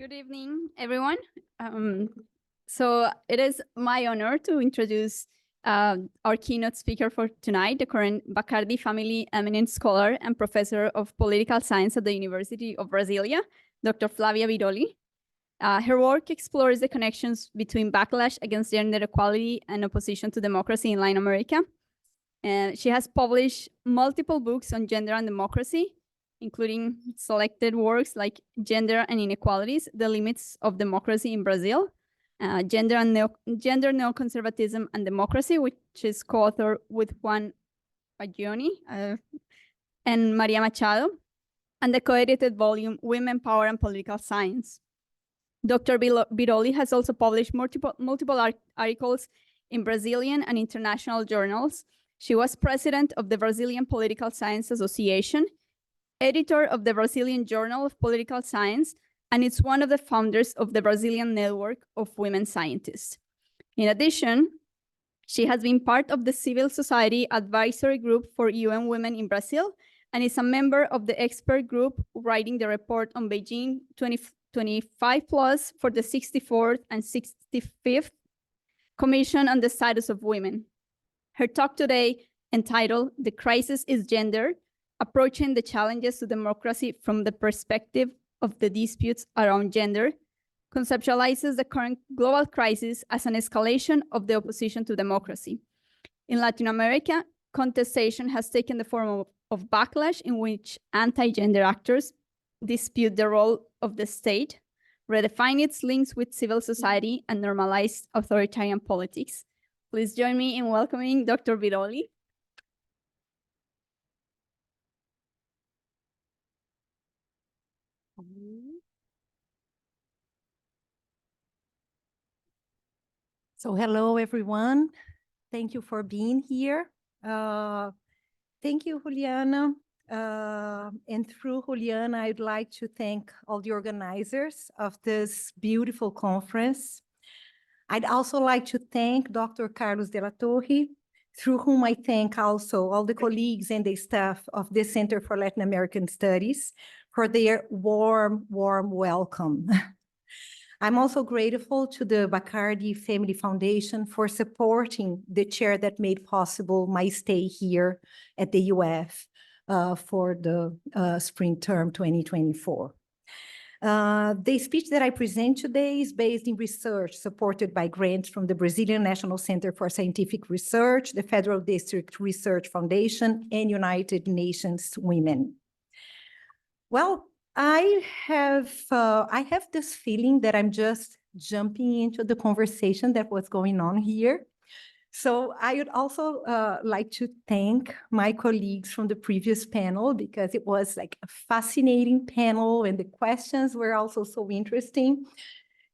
Good evening, everyone. So it is my honor to introduce our keynote speaker for tonight, the current Bacardi family eminent scholar and professor of political science at the University of Brasilia, Dr. Flávia Biroli. Her work explores the connections between backlash against gender equality and opposition to democracy in Latin America. And she has published multiple books on gender and democracy, including selected works like Gender and Inequalities, The Limits of Democracy in Brazil, Gender, Neoconservatism and Democracy, which is co-authored with Juan Pagioni and Maria Machado, and the co-edited volume, Women, Power and Political Science. Dr. Biroli has also published multiple articles in Brazilian and international journals. She was president of the Brazilian Political Science Association, editor of the Brazilian Journal of Political Science, and it's one of the founders of the Brazilian Network of Women Scientists. In addition, she has been part of the Civil Society Advisory Group for UN Women in Brazil, and is a member of the expert group writing the report on Beijing 2025 Plus for the 64th and 65th Commission on the Status of Women. Her talk today, entitled "The Crisis is Gender: Approaching the Challenges to Democracy from the Perspective of the Disputes Around Gender," conceptualizes the current global crisis as an escalation of the opposition to democracy. In Latin America, contestation has taken the form of backlash in which anti-gender actors dispute the role of the state, redefine its links with civil society, and normalize authoritarian politics. Please join me in welcoming Dr. Biroli. So hello, everyone. Thank you for being here. Thank you, Juliana. And through Juliana, I'd like to thank all the organizers of this beautiful conference. I'd also like to thank Dr. Carlos de la Torre, through whom I thank also all the colleagues and the staff of the Center for Latin American Studies for their warm welcome. I'm also grateful to the Bacardi Family Foundation for supporting the chair that made possible my stay here at the UF for the spring term 2024. The speech that I present today is based in research supported by grants from the Brazilian National Center for Scientific Research, the Federal District Research Foundation, and United Nations Women. Well, I have this feeling that I'm just jumping into the conversation that was going on here. So I would also like to thank my colleagues from the previous panel, because it was like a fascinating panel and the questions were also so interesting.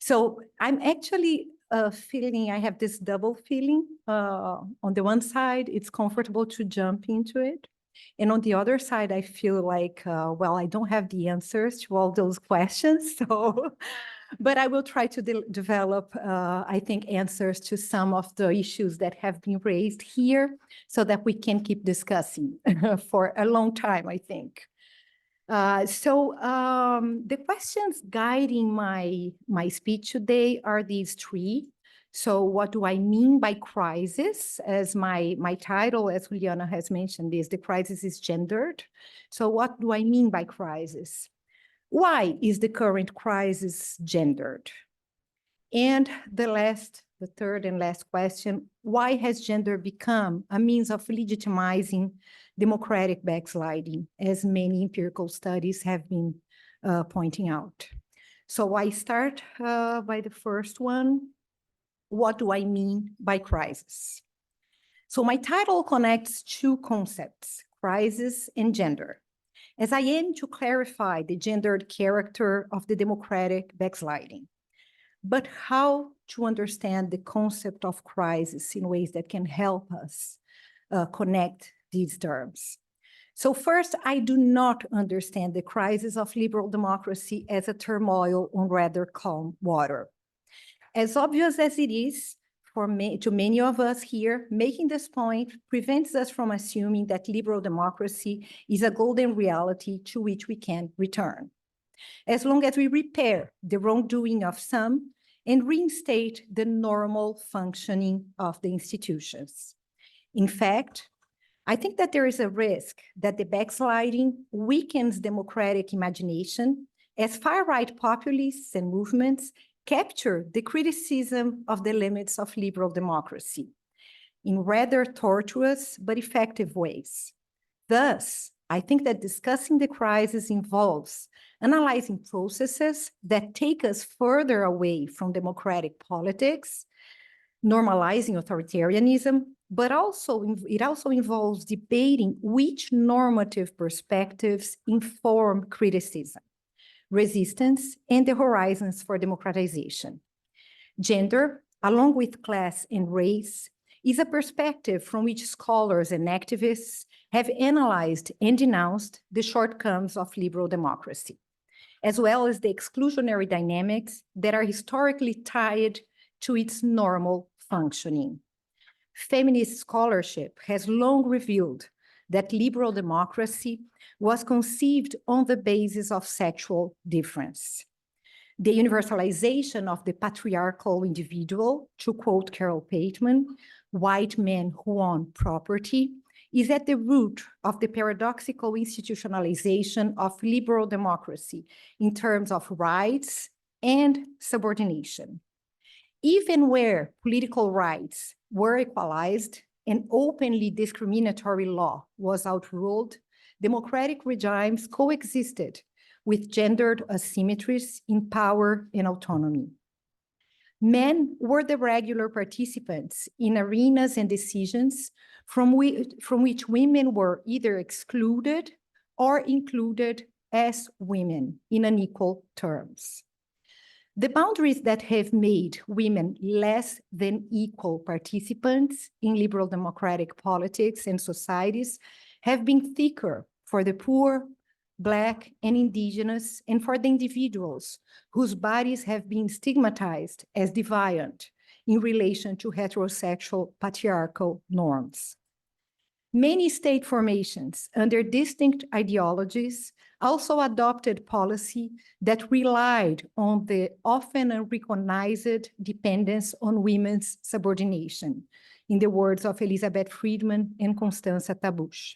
So I'm actually feeling, I have this double feeling. On the one side, it's comfortable to jump into it. And on the other side, I feel like, well, I don't have the answers to all those questions. So, but I will try to develop, I think, answers to some of the issues that have been raised here so that we can keep discussing for a long time, I think. The questions guiding my speech today are these three. So what do I mean by crisis? As my title, as Juliana has mentioned, is "The Crisis is Gendered." So what do I mean by crisis? Why is the current crisis gendered? And the third and last question, why has gender become a means of legitimizing democratic backsliding, as many empirical studies have been pointing out? So I start by the first one. What do I mean by crisis? So my title connects two concepts, crisis and gender, as I aim to clarify the gendered character of the democratic backsliding, but how to understand the concept of crisis in ways that can help us connect these terms. So first, I do not understand the crisis of liberal democracy as a turmoil on rather calm water. As obvious as it is to many of us here, making this point prevents us from assuming that liberal democracy is a golden reality to which we can return. as long as we repair the wrongdoing of some and reinstate the normal functioning of the institutions. In fact, I think that there is a risk that the backsliding weakens democratic imagination as far-right populists and movements capture the criticism of the limits of liberal democracy in rather tortuous but effective ways. Thus, I think that discussing the crisis involves analyzing processes that take us further away from democratic politics, normalizing authoritarianism, but it also involves debating which normative perspectives inform criticism, resistance, and the horizons for democratization. Gender, along with class and race, is a perspective from which scholars and activists have analyzed and denounced the shortcomings of liberal democracy, as well as the exclusionary dynamics that are historically tied to its normal functioning. Feminist scholarship has long revealed that liberal democracy was conceived on the basis of sexual difference. The universalization of the patriarchal individual, to quote Carol Pateman, white men who own property, is at the root of the paradoxical institutionalization of liberal democracy in terms of rights and subordination. Even where political rights were equalized and openly discriminatory law was outruled, democratic regimes coexisted with gendered asymmetries in power and autonomy. Men were the regular participants in arenas and decisions from which women were either excluded or included as women in unequal terms. The boundaries that have made women less than equal participants in liberal democratic politics and societies have been thicker for the poor, Black, and Indigenous, and for the individuals whose bodies have been stigmatized as deviant in relation to heterosexual patriarchal norms. Many state formations under distinct ideologies also adopted policy that relied on the often unrecognized dependence on women's subordination, in the words of Elizabeth Friedman and Constanza Tabush.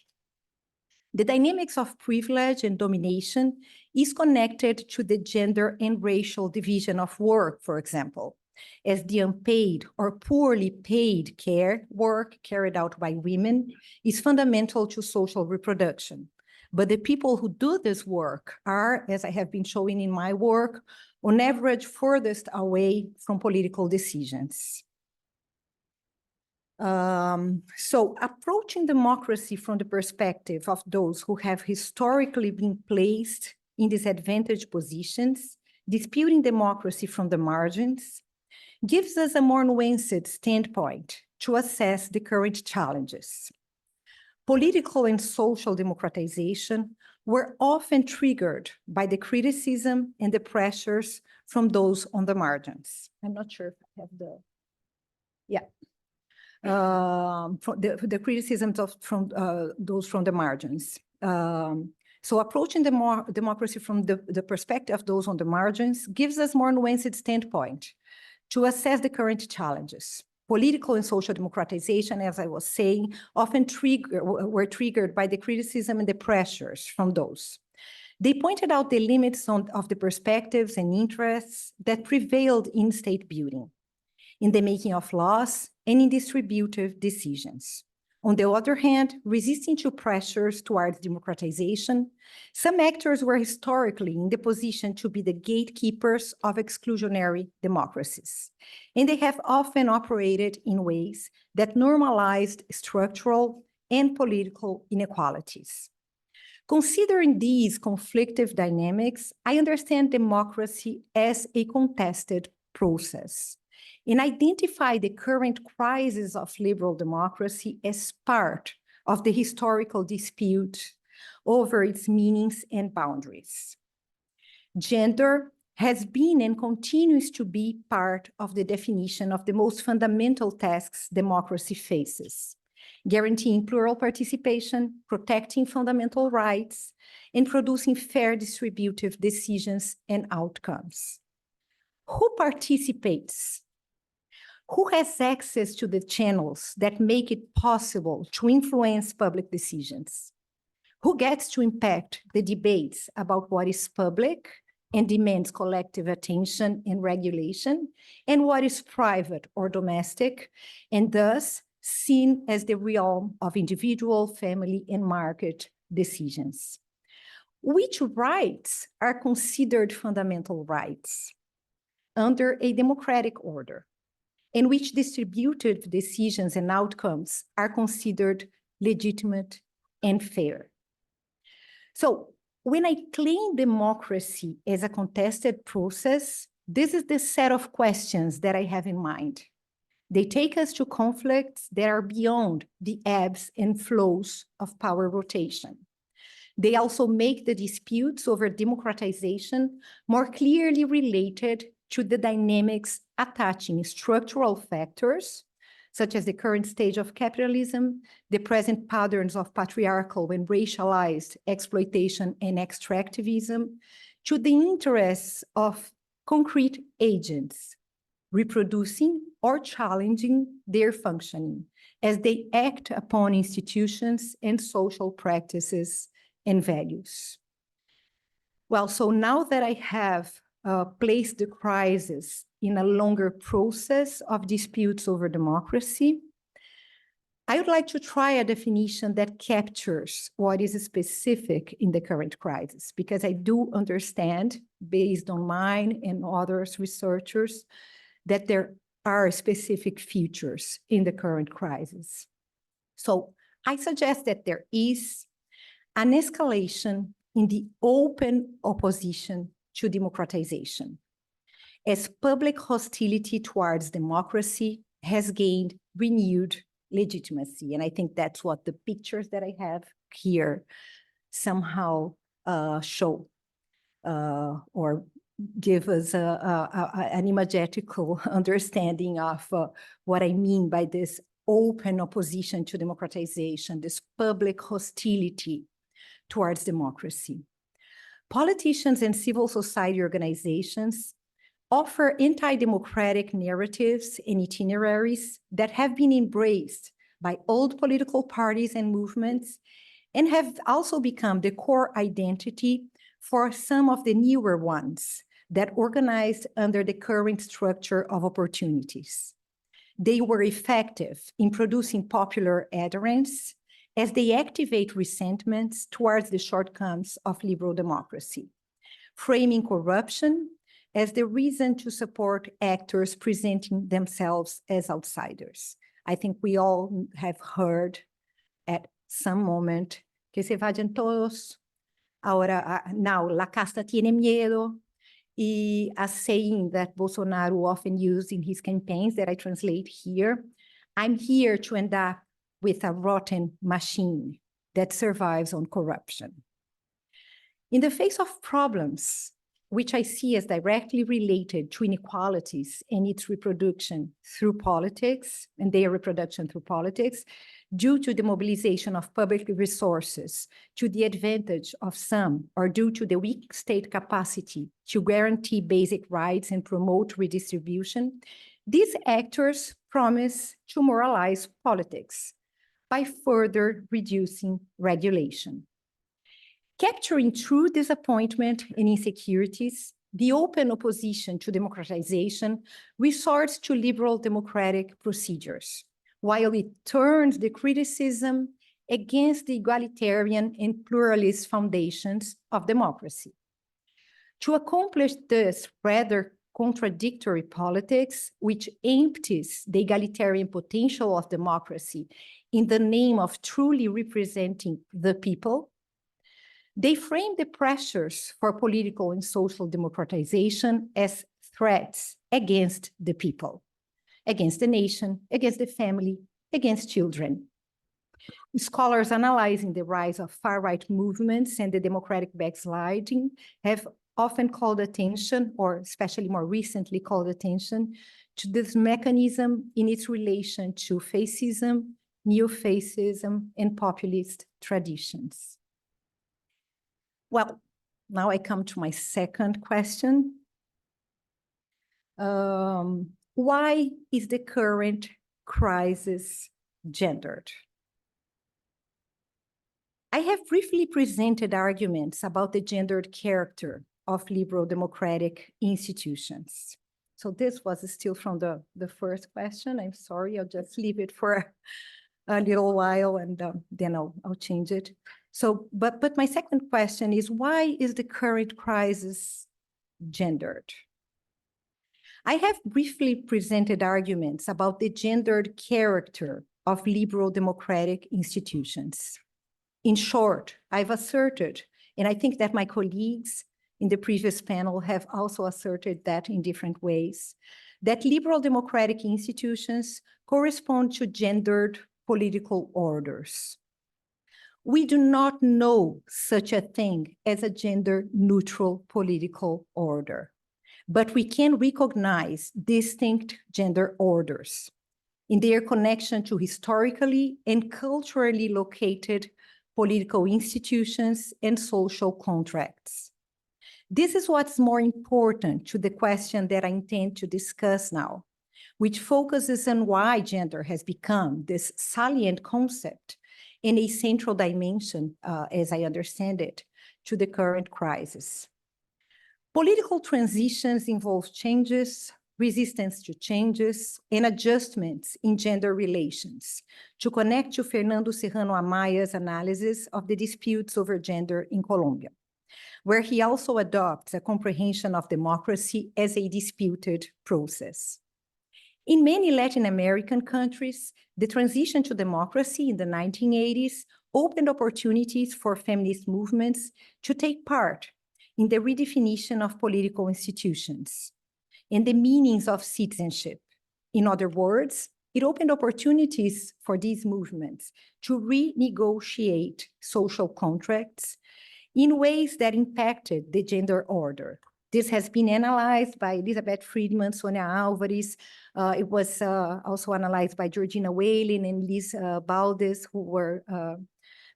The dynamics of privilege and domination is connected to the gender and racial division of work, for example, as the unpaid or poorly paid care work carried out by women is fundamental to social reproduction. But the people who do this work are, as I have been showing in my work, on average furthest away from political decisions. So approaching democracy from the perspective of those who have historically been placed in disadvantaged positions, disputing democracy from the margins, gives us a more nuanced standpoint to assess the current challenges. Political and social democratization were often triggered by the criticism and the pressures from those on the margins. I'm not sure if I have the, yeah. From the criticisms from those from the margins. So approaching democracy from the perspective of those on the margins gives us more nuanced standpoint to assess the current challenges. Political and social democratization, as I was saying, often were triggered by the criticism and the pressures from those. They pointed out the limits of the perspectives and interests that prevailed in state building, in the making of laws, and in distributive decisions. On the other hand, resisting to pressures towards democratization, some actors were historically in the position to be the gatekeepers of exclusionary democracies, and they have often operated in ways that normalized structural and political inequalities. Considering these conflictive dynamics, I understand democracy as a contested process, and identify the current crisis of liberal democracy as part of the historical dispute over its meanings and boundaries. Gender has been and continues to be part of the definition of the most fundamental tasks democracy faces, guaranteeing plural participation, protecting fundamental rights, and producing fair distributive decisions and outcomes. Who participates? Who has access to the channels that make it possible to influence public decisions? Who gets to impact the debates about what is public and demands collective attention and regulation, and what is private or domestic, and thus seen as the realm of individual, family, and market decisions? Which rights are considered fundamental rights under a democratic order, and which distributive decisions and outcomes are considered legitimate and fair? So when I claim democracy as a contested process, this is the set of questions that I have in mind. They take us to conflicts that are beyond the ebbs and flows of power rotation. They also make the disputes over democratization more clearly related to the dynamics attaching structural factors, such as the current stage of capitalism, the present patterns of patriarchal and racialized exploitation and extractivism, to the interests of concrete agents, reproducing or challenging their functioning as they act upon institutions and social practices and values. Well, so now that I have placed the crisis in a longer process of disputes over democracy, I would like to try a definition that captures what is specific in the current crisis, because I do understand, based on mine and others researchers, that there are specific features in the current crisis. So I suggest that there is an escalation in the open opposition to democratization, as public hostility towards democracy has gained renewed legitimacy. And I think that's what the pictures that I have here somehow show or give us an imagetical understanding of what I mean by this open opposition to democratization, this public hostility towards democracy. Politicians and civil society organizations offer anti-democratic narratives and itineraries that have been embraced by old political parties and movements, and have also become the core identity for some of the newer ones that organized under the current structure of opportunities. They were effective in producing popular adherence as they activate resentments towards the shortcomings of liberal democracy, framing corruption as the reason to support actors presenting themselves as outsiders. I think we all have heard at some moment que se vayan todos, ahora, now la casta tiene miedo, y a saying that Bolsonaro often used in his campaigns that I translate here. I'm here to end up with a rotten machine that survives on corruption. In the face of problems, which I see as directly related to inequalities and its reproduction through politics, and their reproduction through politics, due to the mobilization of public resources to the advantage of some, or due to the weak state capacity to guarantee basic rights and promote redistribution, these actors promise to moralize politics by further reducing regulation. Capturing true disappointment and insecurities, the open opposition to democratization resorts to liberal democratic procedures, while it turns the criticism against the egalitarian and pluralist foundations of democracy. To accomplish this rather contradictory politics, which empties the egalitarian potential of democracy in the name of truly representing the people, they frame the pressures for political and social democratization as threats against the people, against the nation, against the family, against children. Scholars analyzing the rise of far-right movements and the democratic backsliding have often called attention, or especially more recently called attention, to this mechanism in its relation to fascism, neo-fascism, and populist traditions. Well, now I come to my second question. Why is the current crisis gendered? I have briefly presented arguments about the gendered character of liberal democratic institutions. So this was still from the first question. I'm sorry, I'll just leave it for a little while and then I'll change it. So, but my second question is, why is the current crisis gendered? I have briefly presented arguments about the gendered character of liberal democratic institutions. In short, I've asserted, and I think that my colleagues in the previous panel have also asserted that in different ways, that liberal democratic institutions correspond to gendered political orders. We do not know such a thing as a gender-neutral political order, but we can recognize distinct gender orders in their connection to historically and culturally located political institutions and social contracts. This is what's more important to the question that I intend to discuss now, which focuses on why gender has become this salient concept and a central dimension, as I understand it, to the current crisis. Political transitions involve changes, resistance to changes, and adjustments in gender relations, to connect to Fernando Serrano Amaya's analysis of the disputes over gender in Colombia, where he also adopts a comprehension of democracy as a disputed process. In many Latin American countries, the transition to democracy in the 1980s opened opportunities for feminist movements to take part in the redefinition of political institutions and the meanings of citizenship. In other words, it opened opportunities for these movements to renegotiate social contracts in ways that impacted the gender order. This has been analyzed by Elizabeth Friedman, Sonia Álvares. It was also analyzed by Georgina Whalen and Liz Baldes, who were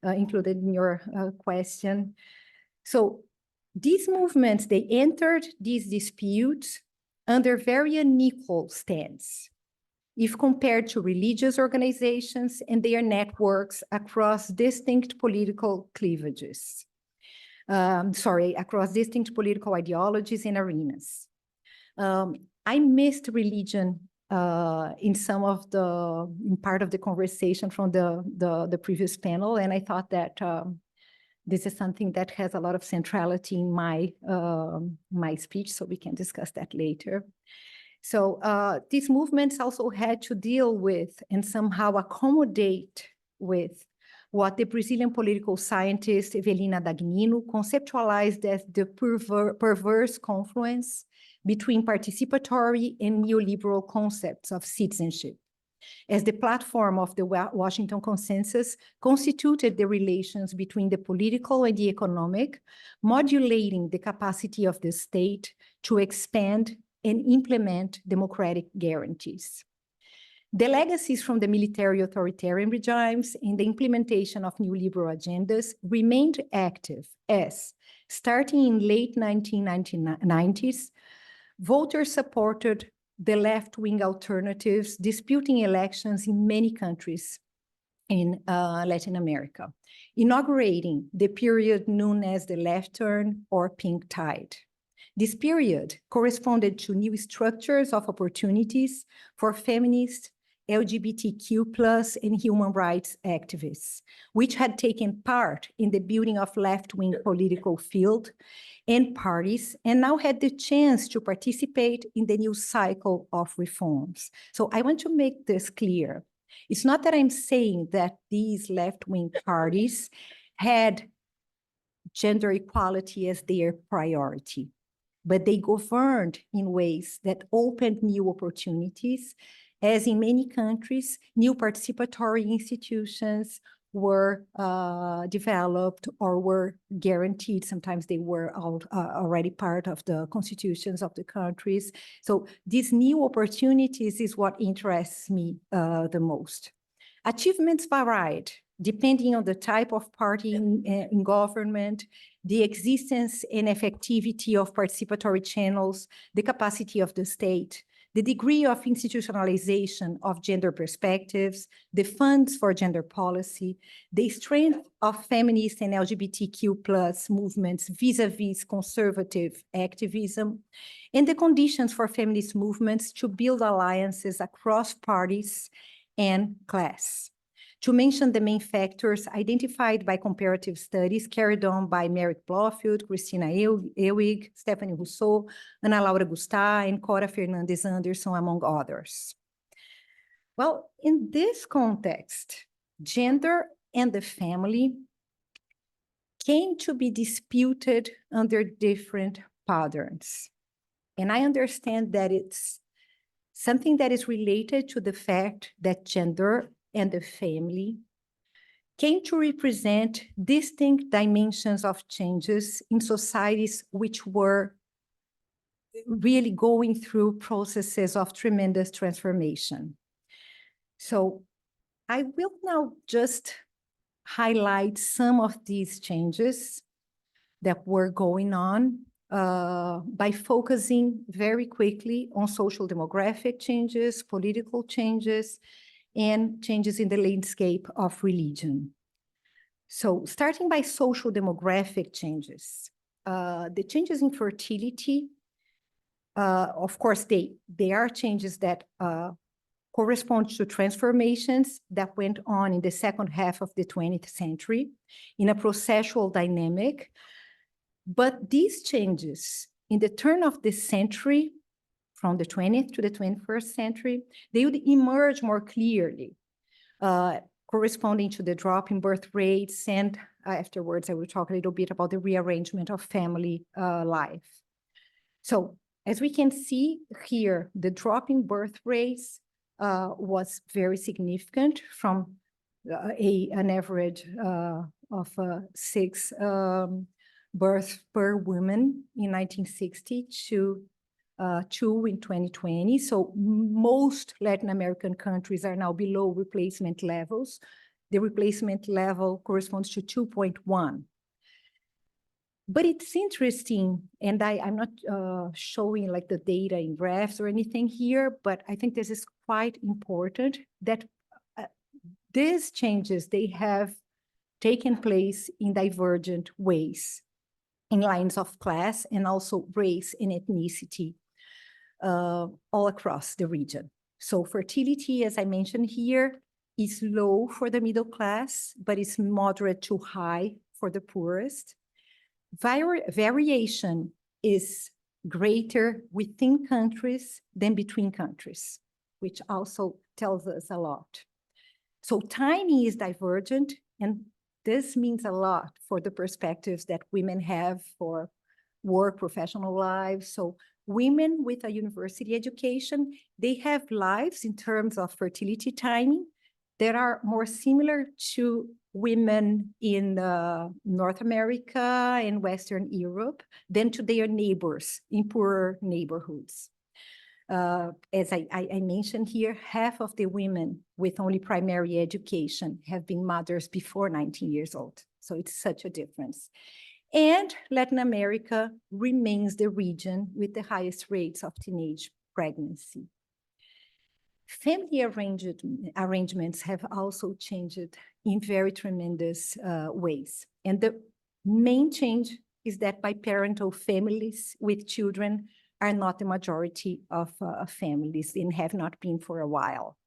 included in your question. So these movements, they entered these disputes under very unequal stands if compared to religious organizations and their networks across distinct political cleavages. Across distinct political ideologies and arenas. I missed religion in part of the conversation from the previous panel, and I thought that this is something that has a lot of centrality in my speech, so we can discuss that later. So these movements also had to deal with and somehow accommodate with what the Brazilian political scientist Evelina Dagnino conceptualized as the perverse confluence between participatory and neoliberal concepts of citizenship, as the platform of the Washington Consensus constituted the relations between the political and the economic, modulating the capacity of the state to expand and implement democratic guarantees. The legacies from the military authoritarian regimes in the implementation of neoliberal agendas remained active as, starting in late 1990s, voters supported the left-wing alternatives disputing elections in many countries in Latin America, inaugurating the period known as the left turn or pink tide. This period corresponded to new structures of opportunities for feminist, LGBTQ+ and human rights activists, which had taken part in the building of left-wing political field and parties, and now had the chance to participate in the new cycle of reforms. So I want to make this clear. It's not that I'm saying that these left-wing parties had gender equality as their priority, but they governed in ways that opened new opportunities, as in many countries, new participatory institutions were developed or were guaranteed. Sometimes they were already part of the constitutions of the countries. So these new opportunities is what interests me the most. Achievements varied depending on the type of party in government, the existence and effectivity of participatory channels, the capacity of the state, the degree of institutionalization of gender perspectives, the funds for gender policy, the strength of feminist and LGBTQ+ movements vis-a-vis conservative activism, and the conditions for feminist movements to build alliances across parties and class. To mention the main factors identified by comparative studies carried on by Merit Blofield, Christina Ewig, Stephanie Rousseau, Ana Laura Gustá, and Cora Fernandes Anderson, among others. Well, in this context, gender and the family came to be disputed under different patterns. And I understand that it's something that is related to the fact that gender and the family came to represent distinct dimensions of changes in societies which were really going through processes of tremendous transformation. So I will now just highlight some of these changes that were going on by focusing very quickly on social demographic changes, political changes, and changes in the landscape of religion. So starting by social demographic changes, the changes in fertility, of course, they are changes that correspond to transformations that went on in the second half of the 20th century in a processual dynamic. But these changes in the turn of the century, from the 20th to the 21st century, they would emerge more clearly, corresponding to the drop in birth rates, and afterwards I will talk a little bit about the rearrangement of family life. So as we can see here, the drop in birth rates was very significant from an average of 6 births per woman in 1960 to 2 in 2020. So most Latin American countries are now below replacement levels. The replacement level corresponds to 2.1. But it's interesting, and I'm not showing like the data in graphs or anything here, but I think this is quite important that these changes, they have taken place in divergent ways, in lines of class and also race and ethnicity all across the region. So fertility, as I mentioned here, is low for the middle class, but it's moderate to high for the poorest. Variation is greater within countries than between countries, which also tells us a lot. So timing is divergent, and this means a lot for the perspectives that women have for work, professional lives. So women with a university education, they have lives in terms of fertility timing that are more similar to women in North America and Western Europe than to their neighbors in poorer neighborhoods. As I mentioned here, half of the women with only primary education have been mothers before 19 years old. So it's such a difference. And Latin America remains the region with the highest rates of teenage pregnancy. Family arrangements have also changed in very tremendous ways. And the main change is that biparental families with children are not the majority of families and have not been for a while.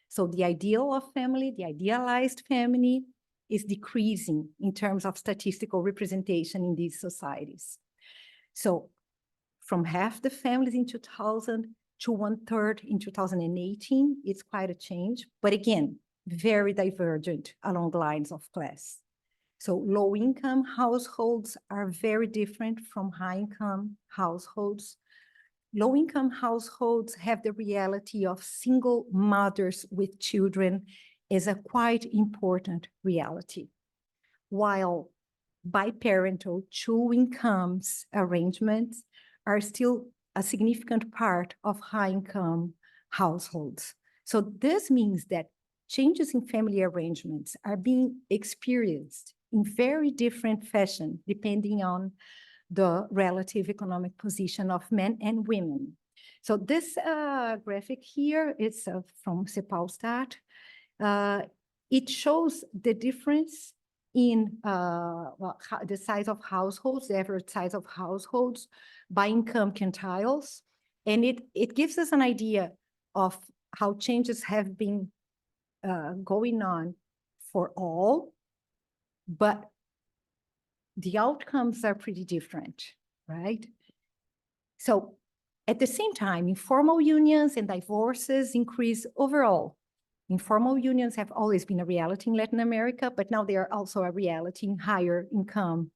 So the ideal of family, the idealized family, is decreasing in terms of statistical representation in these societies. So from half the families in 2000 to 1/3 in 2018, it's quite a change, but again, very divergent along the lines of class. So low-income households are very different from high-income households. Low-income households have the reality of single mothers with children as a quite important reality, while biparental two incomes arrangements are still a significant part of high-income households. So this means that changes in family arrangements are being experienced in very different fashion, depending on the relative economic position of men and women. So this graphic here is from Cepalstat. It shows the difference in the size of households, the average size of households by income quintiles. And it gives us an idea of how changes have been going on for all, but the outcomes are pretty different, right? So at the same time, informal unions and divorces increase overall. Informal unions have always been a reality in Latin America, but now they are also a reality in higher income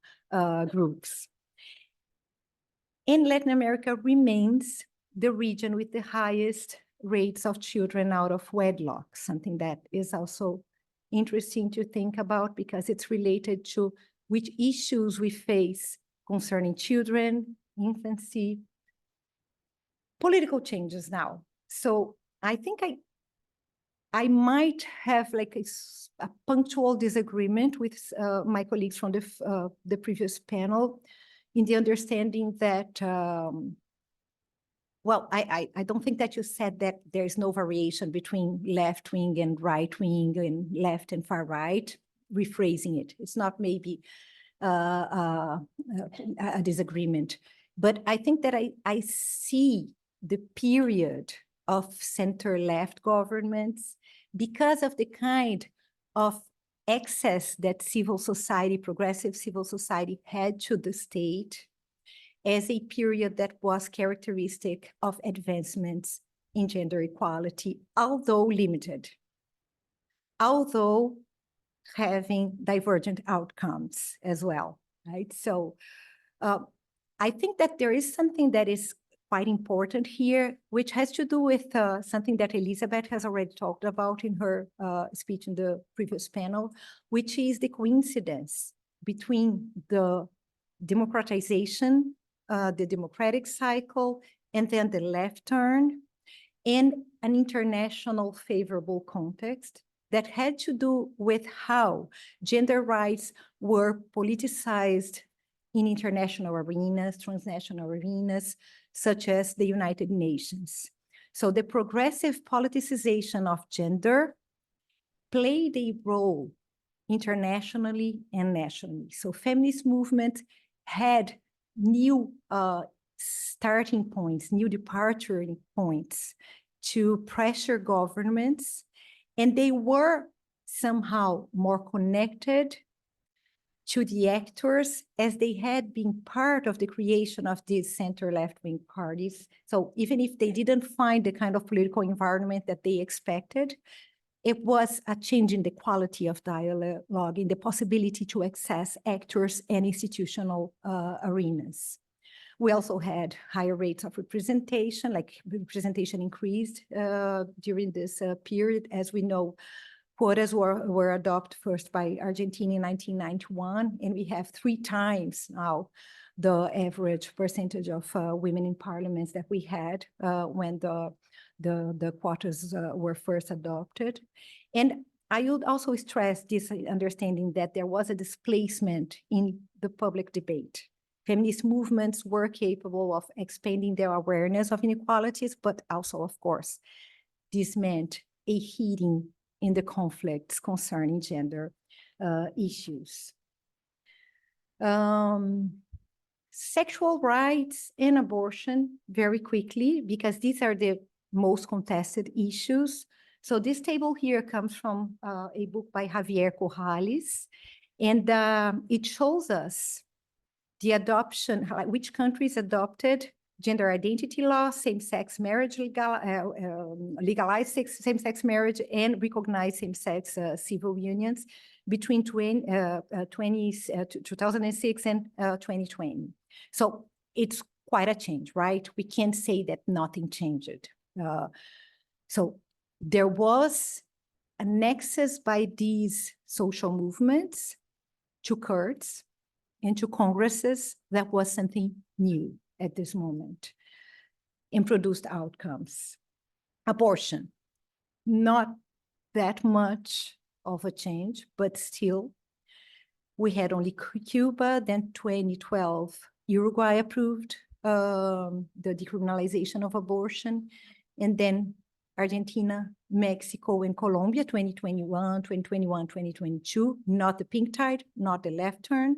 groups. And Latin America remains the region with the highest rates of children out of wedlock, something that is also interesting to think about because it's related to which issues we face concerning children, infancy, political changes now. So I think I might have like a punctual disagreement with my colleagues from the previous panel in the understanding that, well, I don't think that you said that there's no variation between left wing and right wing and left and far right, rephrasing it. It's not maybe a disagreement, but I think that I see the period of center-left governments because of the kind of access that civil society, progressive civil society had to the state as a period that was characteristic of advancements in gender equality, although limited, although having divergent outcomes as well, right? So I think that there is something that is quite important here, which has to do with something that Elizabeth has already talked about in her speech in the previous panel, which is the coincidence between the democratization, the democratic cycle, and then the left turn, and an international favorable context that had to do with how gender rights were politicized in international arenas, transnational arenas, such as the United Nations. So the progressive politicization of gender played a role internationally and nationally. So feminist movement had new starting points, new departure points to pressure governments, and they were somehow more connected to the actors as they had been part of the creation of these center left-wing parties. So even if they didn't find the kind of political environment that they expected, it was a change in the quality of dialogue, in the possibility to access actors and institutional arenas. We also had higher rates of representation, like representation increased during this period. As we know, quotas were adopted first by Argentina in 1991, and we have 3 times now the average percentage of women in parliaments that we had when the quotas were first adopted. And I would also stress this understanding that there was a displacement in the public debate. Feminist movements were capable of expanding their awareness of inequalities, but also, of course, this meant a heating in the conflicts concerning gender issues. Sexual rights and abortion, very quickly, because these are the most contested issues. So this table here comes from a book by Javier Corrales, and it shows us the adoption, which countries adopted gender identity law, same-sex marriage, legalized same-sex marriage, and recognized same-sex civil unions between 2006 and 2020. So it's quite a change, right? We can't say that nothing changed. So there was a nexus by these social movements to courts and to congresses that was something new at this moment and produced outcomes. Abortion, not that much of a change, but still, we had only Cuba, then 2012, Uruguay approved the decriminalization of abortion, and then Argentina, Mexico, and Colombia, 2021, 2022, not the pink tide, not the left turn,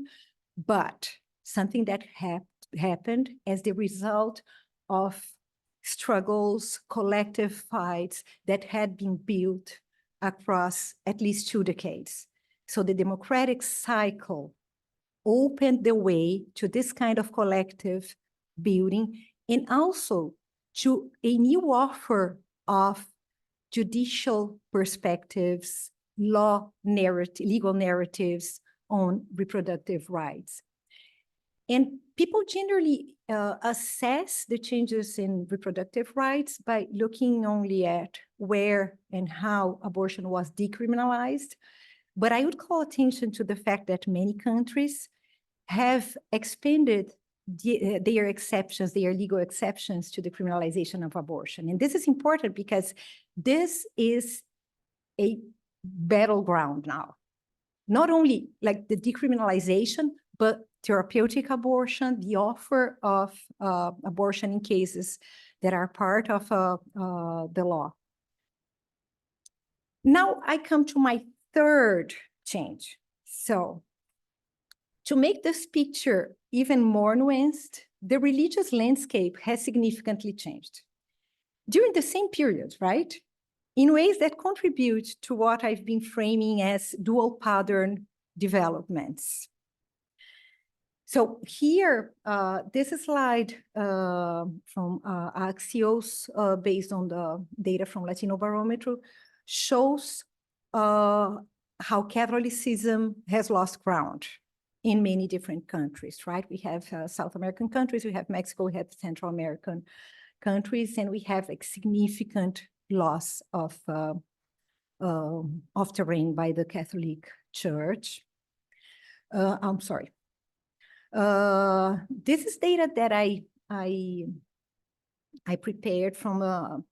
but something that happened as the result of struggles, collective fights that had been built across at least 2 decades. So the democratic cycle opened the way to this kind of collective building, and also to a new offer of judicial perspectives, legal narratives on reproductive rights. And people generally assess the changes in reproductive rights by looking only at where and how abortion was decriminalized. But I would call attention to the fact that many countries have expanded their exceptions, their legal exceptions to the criminalization of abortion. And this is important because this is a battleground now. Not only like the decriminalization, but therapeutic abortion, the offer of abortion in cases that are part of the law. Now I come to my third change. So to make this picture even more nuanced, the religious landscape has significantly changed during the same period, right? In ways that contribute to what I've been framing as dual pattern developments. So here, this slide from Axios, based on the data from Latino Barometer, shows how Catholicism has lost ground in many different countries, right? We have South American countries, we have Mexico, we have Central American countries, and we have a significant loss of terrain by the Catholic Church. I'm sorry. This is data that I prepared from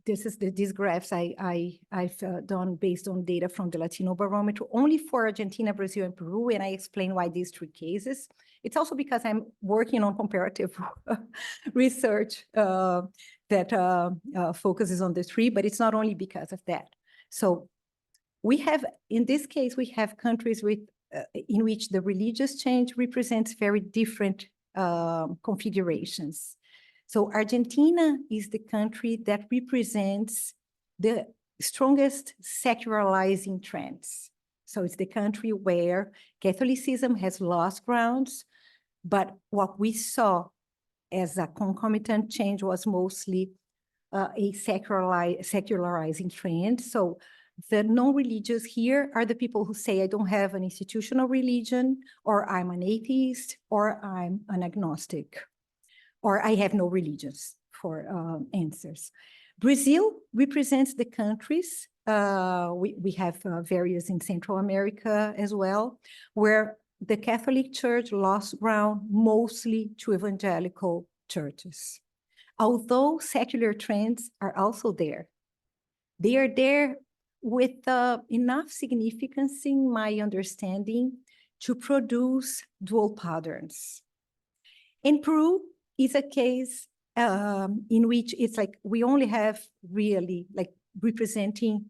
these graphs I've done based on data from the Latino Barometer, only for Argentina, Brazil, and Peru, and I explain why these 3 cases. It's also because I'm working on comparative research that focuses on the 3, but it's not only because of that. So we have, in this case, we have countries with in which the religious change represents very different configurations. So Argentina is the country that represents the strongest secularizing trends. So it's the country where Catholicism has lost grounds, but what we saw as a concomitant change was mostly a secularizing trend. So the non-religious here are the people who say, I don't have an institutional religion, or I'm an atheist, or I'm an agnostic, or I have no religions for answers. Brazil represents the countries, we have various in Central America as well, where the Catholic Church lost ground mostly to evangelical churches. Although secular trends are also there, they are there with enough significance in my understanding to produce dual patterns. In Peru is a case in which it's like we only have really like representing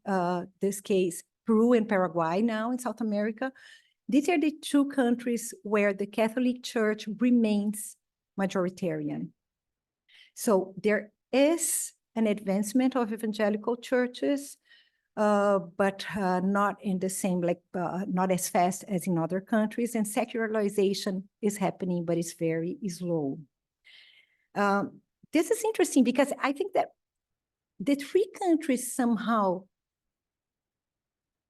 this case, Peru and Paraguay now in South America. These are the 2 countries where the Catholic Church remains majoritarian. So there is an advancement of evangelical churches, but not in the same, like, not as fast as in other countries, and secularization is happening, but it's very slow. This is interesting because I think that the 3 countries somehow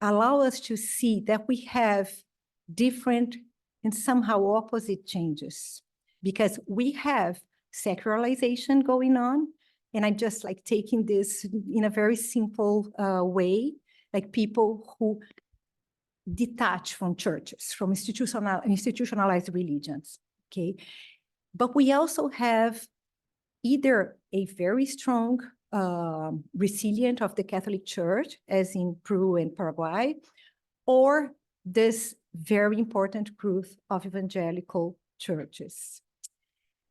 allow us to see that we have different and somehow opposite changes, because we have secularization going on, and I'm just like taking this in a very simple way, like people who detach from churches, from institutionalized religions, okay? But we also have either a very strong resilient of the Catholic Church, as in Peru and Paraguay, or this very important growth of evangelical churches.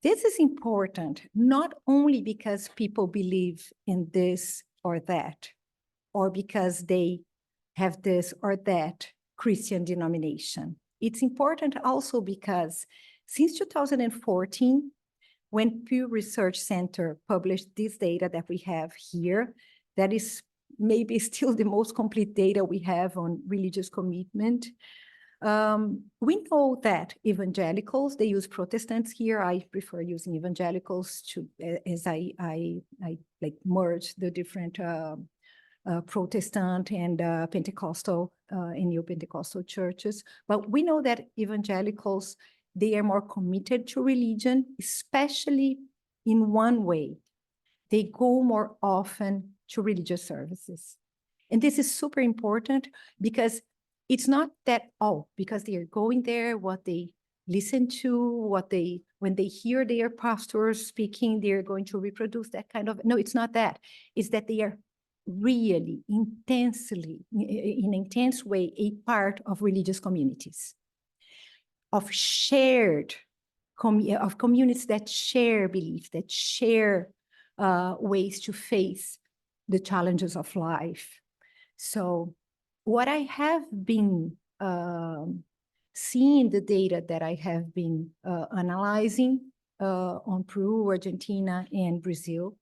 This is important not only because people believe in this or that, or because they have this or that Christian denomination. It's important also because since 2014, when Pew Research Center published this data that we have here, that is maybe still the most complete data we have on religious commitment. We know that evangelicals, they use Protestants here. I prefer using evangelicals to, as I like merge the different Protestant and Pentecostal and Neo-Pentecostal churches. But we know that evangelicals, they are more committed to religion, especially in one way. They go more often to religious services. And this is super important because it's not that, oh, because they are going there, what they listen to, when they hear their pastors speaking, they're going to reproduce that kind of, no, it's not that. It's that they are really intensely, in an intense way, a part of religious communities, of shared, of communities that share beliefs, that share ways to face the challenges of life. So what I have been seeing, the data that I have been analyzing on Peru, Argentina, and Brazil,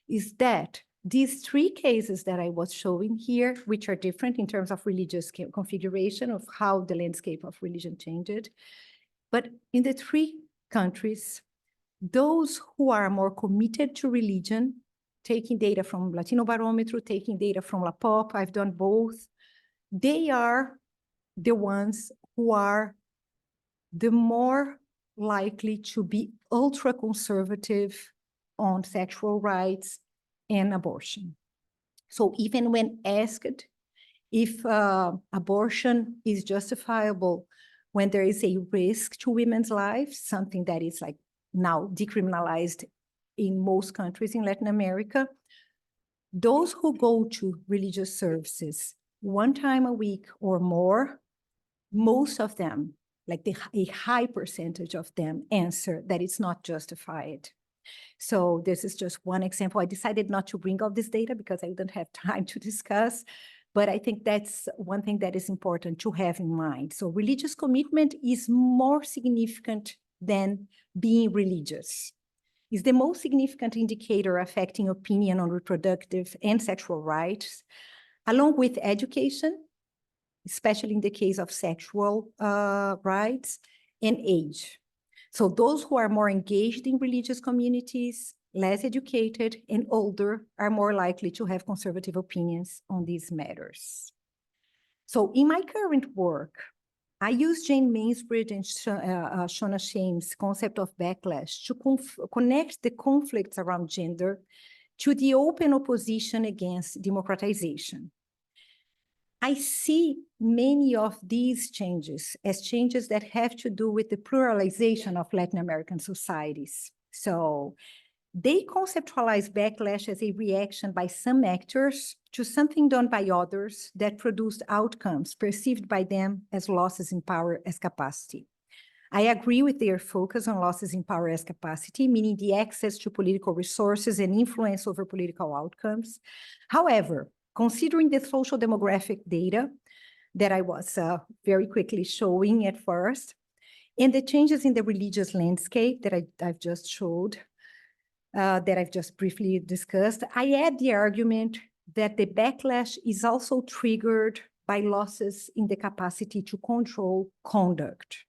is that these three cases that I was showing here, which are different in terms of religious configuration, of how the landscape of religion changed, but in the three countries, those who are more committed to religion, taking data from Latino Barometer, taking data from La Pop, I've done both, they are the ones who are the more likely to be ultra-conservative on sexual rights and abortion. So even when asked if abortion is justifiable when there is a risk to women's lives, something that is like now decriminalized in most countries in Latin America, those who go to religious services one time a week or more, most of them, like a high percentage of them, answer that it's not justified. So this is just one example. I decided not to bring all this data because I wouldn't have time to discuss, but I think that's one thing that is important to have in mind. So religious commitment is more significant than being religious. It's the most significant indicator affecting opinion on reproductive and sexual rights, along with education, especially in the case of sexual rights, and age. So those who are more engaged in religious communities, less educated, and older are more likely to have conservative opinions on these matters. So in my current work, I use Jane Mansbridge and Shona Shames' concept of backlash to connect the conflicts around gender to the open opposition against democratization. I see many of these changes as changes that have to do with the pluralization of Latin American societies. So they conceptualize backlash as a reaction by some actors to something done by others that produced outcomes perceived by them as losses in power as capacity. I agree with their focus on losses in power as capacity, meaning the access to political resources and influence over political outcomes. However, considering the social demographic data that I was very quickly showing at first, and the changes in the religious landscape that I've just showed, that I've just briefly discussed, I add the argument that the backlash is also triggered by losses in the capacity to control conduct.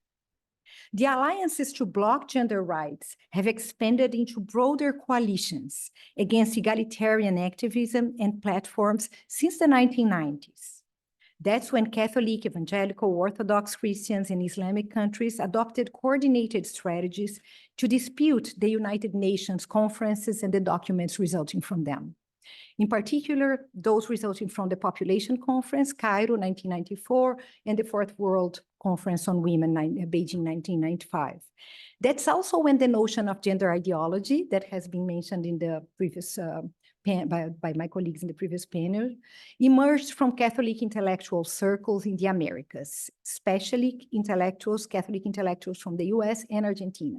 The alliances to block gender rights have expanded into broader coalitions against egalitarian activism and platforms since the 1990s. That's when Catholic, evangelical, Orthodox Christians in Islamic countries adopted coordinated strategies to dispute the United Nations conferences and the documents resulting from them. In particular, those resulting from the Population Conference, Cairo, 1994, and the Fourth World Conference on Women, Beijing, 1995. That's also when the notion of gender ideology that has been mentioned in the previous by my colleagues in the previous panel, emerged from Catholic intellectual circles in the Americas, especially Catholic intellectuals from the US and Argentina.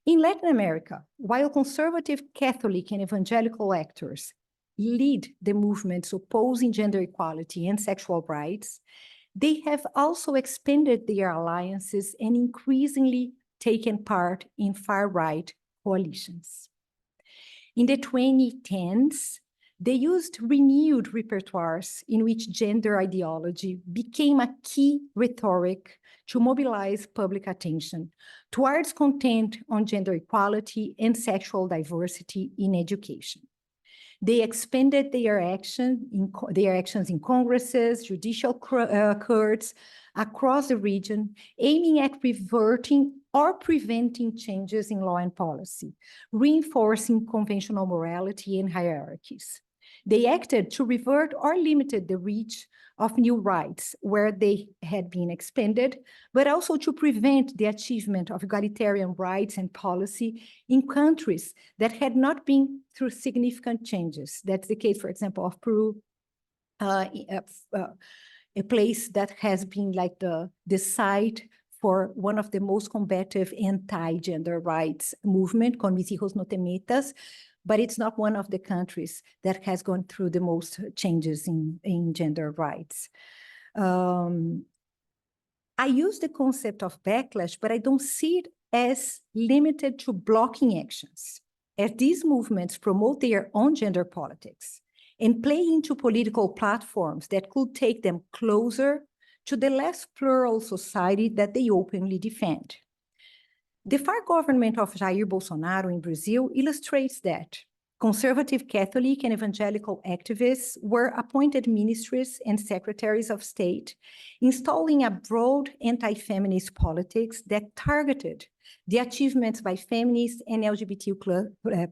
In Latin America, while conservative Catholic and evangelical actors lead the movements opposing gender equality and sexual rights, they have also expanded their alliances and increasingly taken part in far-right coalitions. In the 2010s, they used renewed repertoires in which gender ideology became a key rhetoric to mobilize public attention towards content on gender equality and sexual diversity in education. They expanded their actions in congresses, judicial courts across the region, aiming at reverting or preventing changes in law and policy, reinforcing conventional morality and hierarchies. They acted to revert or limited the reach of new rights where they had been expanded, but also to prevent the achievement of egalitarian rights and policy in countries that had not been through significant changes. That's the case, for example, of Peru, a place that has been like the site for one of the most combative anti-gender rights movement, Con mis hijos no te metas, but it's not one of the countries that has gone through the most changes in gender rights. I use the concept of backlash, but I don't see it as limited to blocking actions, as these movements promote their own gender politics and play into political platforms that could take them closer to the less plural society that they openly defend. The far government of Jair Bolsonaro in Brazil illustrates that conservative Catholic and evangelical activists were appointed ministries and secretaries of state, installing a broad anti-feminist politics that targeted the achievements by feminist and LGBT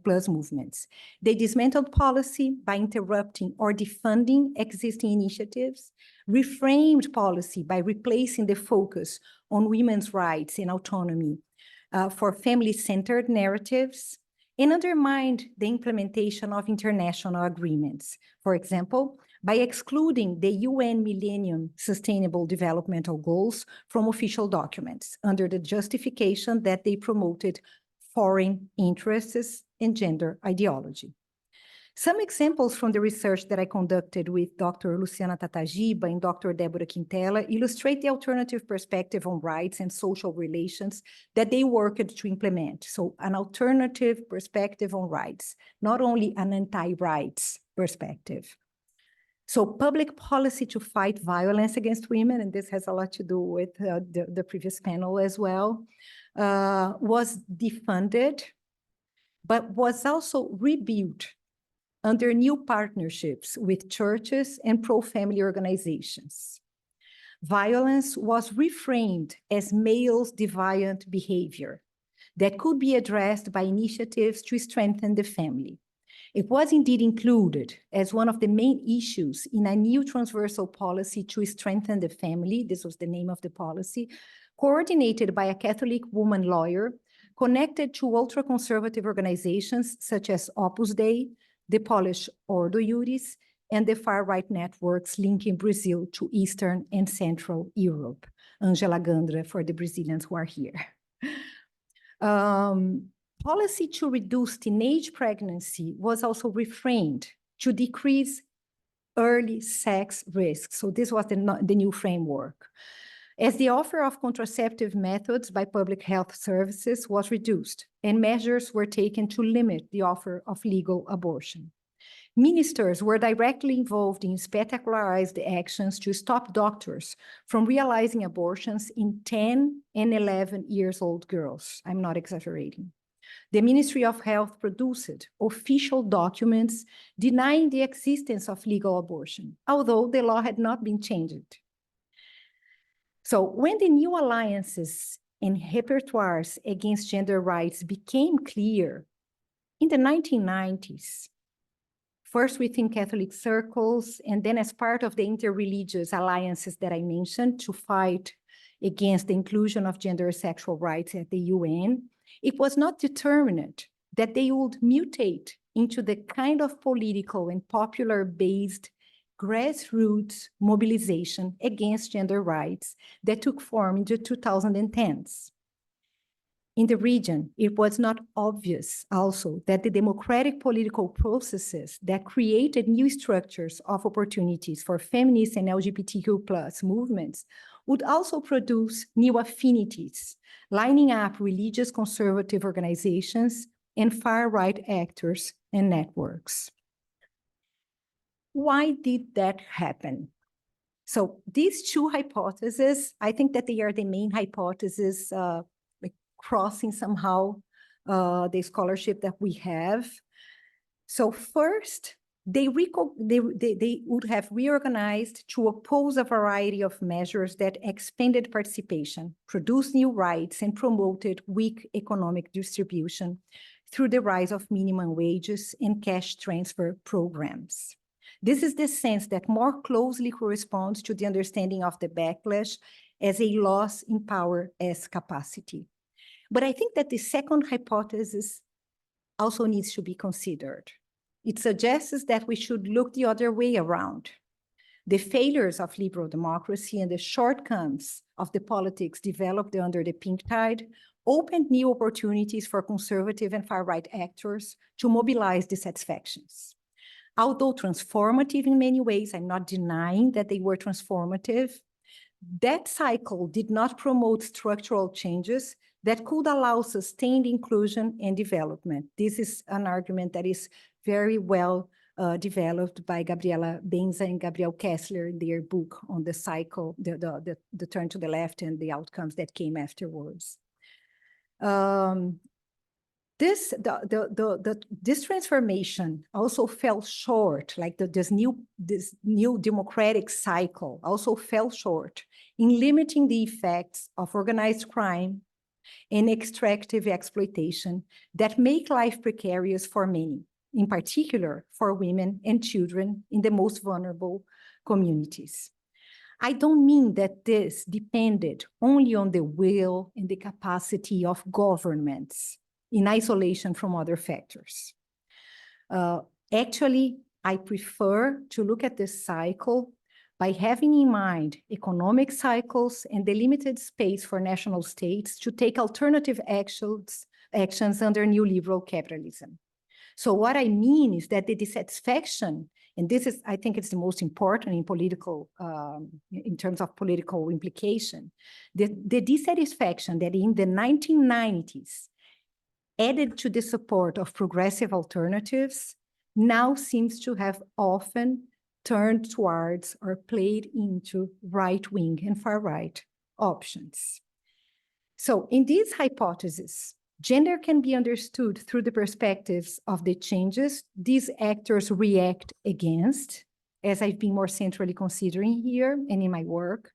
plus movements. They dismantled policy by interrupting or defunding existing initiatives, reframed policy by replacing the focus on women's rights and autonomy for family-centered narratives, and undermined the implementation of international agreements. For example, by excluding the UN Millennium Sustainable Developmental Goals from official documents under the justification that they promoted foreign interests and gender ideology. Some examples from the research that I conducted with Dr. Luciana Tatagiba and Dr. Deborah Quintela illustrate the alternative perspective on rights and social relations that they worked to implement. So an alternative perspective on rights, not only an anti-rights perspective. So public policy to fight violence against women, and this has a lot to do with the previous panel as well, was defunded, but was also rebuilt under new partnerships with churches and pro-family organizations. Violence was reframed as males' deviant behavior that could be addressed by initiatives to strengthen the family. It was indeed included as one of the main issues in a new transversal policy to strengthen the family. This was the name of the policy, coordinated by a Catholic woman lawyer connected to ultra-conservative organizations such as Opus Dei, the Polish Ordo Iuris, and the far-right networks linking Brazil to Eastern and Central Europe. Angela Gandra for the Brazilians who are here. Policy to reduce teenage pregnancy was also reframed to decrease early sex risks. So this was the new framework. As the offer of contraceptive methods by public health services was reduced and measures were taken to limit the offer of legal abortion. Ministers were directly involved in spectacularized actions to stop doctors from realizing abortions in 10 and 11 years old girls. I'm not exaggerating. The Ministry of Health produced official documents denying the existence of legal abortion, although the law had not been changed. So when the new alliances and repertoires against gender rights became clear in the 1990s, first within Catholic circles, and then as part of the interreligious alliances that I mentioned to fight against the inclusion of gender sexual rights at the UN, it was not determined that they would mutate into the kind of political and popular-based grassroots mobilization against gender rights that took form in the 2010s. In the region, it was not obvious also that the democratic political processes that created new structures of opportunities for feminist and LGBTQ+ movements would also produce new affinities, lining up religious conservative organizations and far-right actors and networks. Why did that happen? So these two hypotheses, I think that they are the main hypotheses crossing somehow the scholarship that we have. So first, they would have reorganized to oppose a variety of measures that expanded participation, produced new rights, and promoted weak economic distribution through the rise of minimum wages and cash transfer programs. This is the sense that more closely corresponds to the understanding of the backlash as a loss in power as capacity. But I think that the second hypothesis also needs to be considered. It suggests that we should look the other way around. The failures of liberal democracy and the shortcomings of the politics developed under the pink tide opened new opportunities for conservative and far-right actors to mobilize dissatisfactions. Although transformative in many ways, I'm not denying that they were transformative, that cycle did not promote structural changes that could allow sustained inclusion and development. This is an argument that is very well developed by Gabriela Benza and Gabriel Kessler in their book on the cycle, the turn to the left and the outcomes that came afterwards. This transformation also fell short, like this new democratic cycle also fell short in limiting the effects of organized crime and extractive exploitation that make life precarious for many, in particular for women and children in the most vulnerable communities. I don't mean that this depended only on the will and the capacity of governments in isolation from other factors. Actually, I prefer to look at this cycle by having in mind economic cycles and the limited space for national states to take alternative actions under neoliberal capitalism. So what I mean is that the dissatisfaction, and this is, I think it's the most important in political, in terms of political implication, the dissatisfaction that in the 1990s added to the support of progressive alternatives now seems to have often turned towards or played into right-wing and far-right options. So in these hypotheses, gender can be understood through the perspectives of the changes these actors react against, as I've been more centrally considering here and in my work.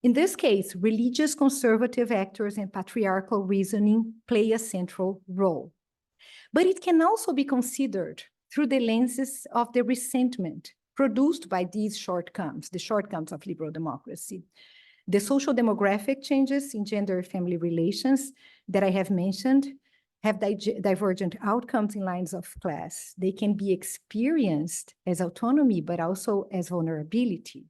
In this case, religious conservative actors and patriarchal reasoning play a central role. But it can also be considered through the lenses of the resentment produced by these shortcomings, the shortcomings of liberal democracy. The social demographic changes in gender-family relations that I have mentioned have divergent outcomes in lines of class. They can be experienced as autonomy, but also as vulnerability.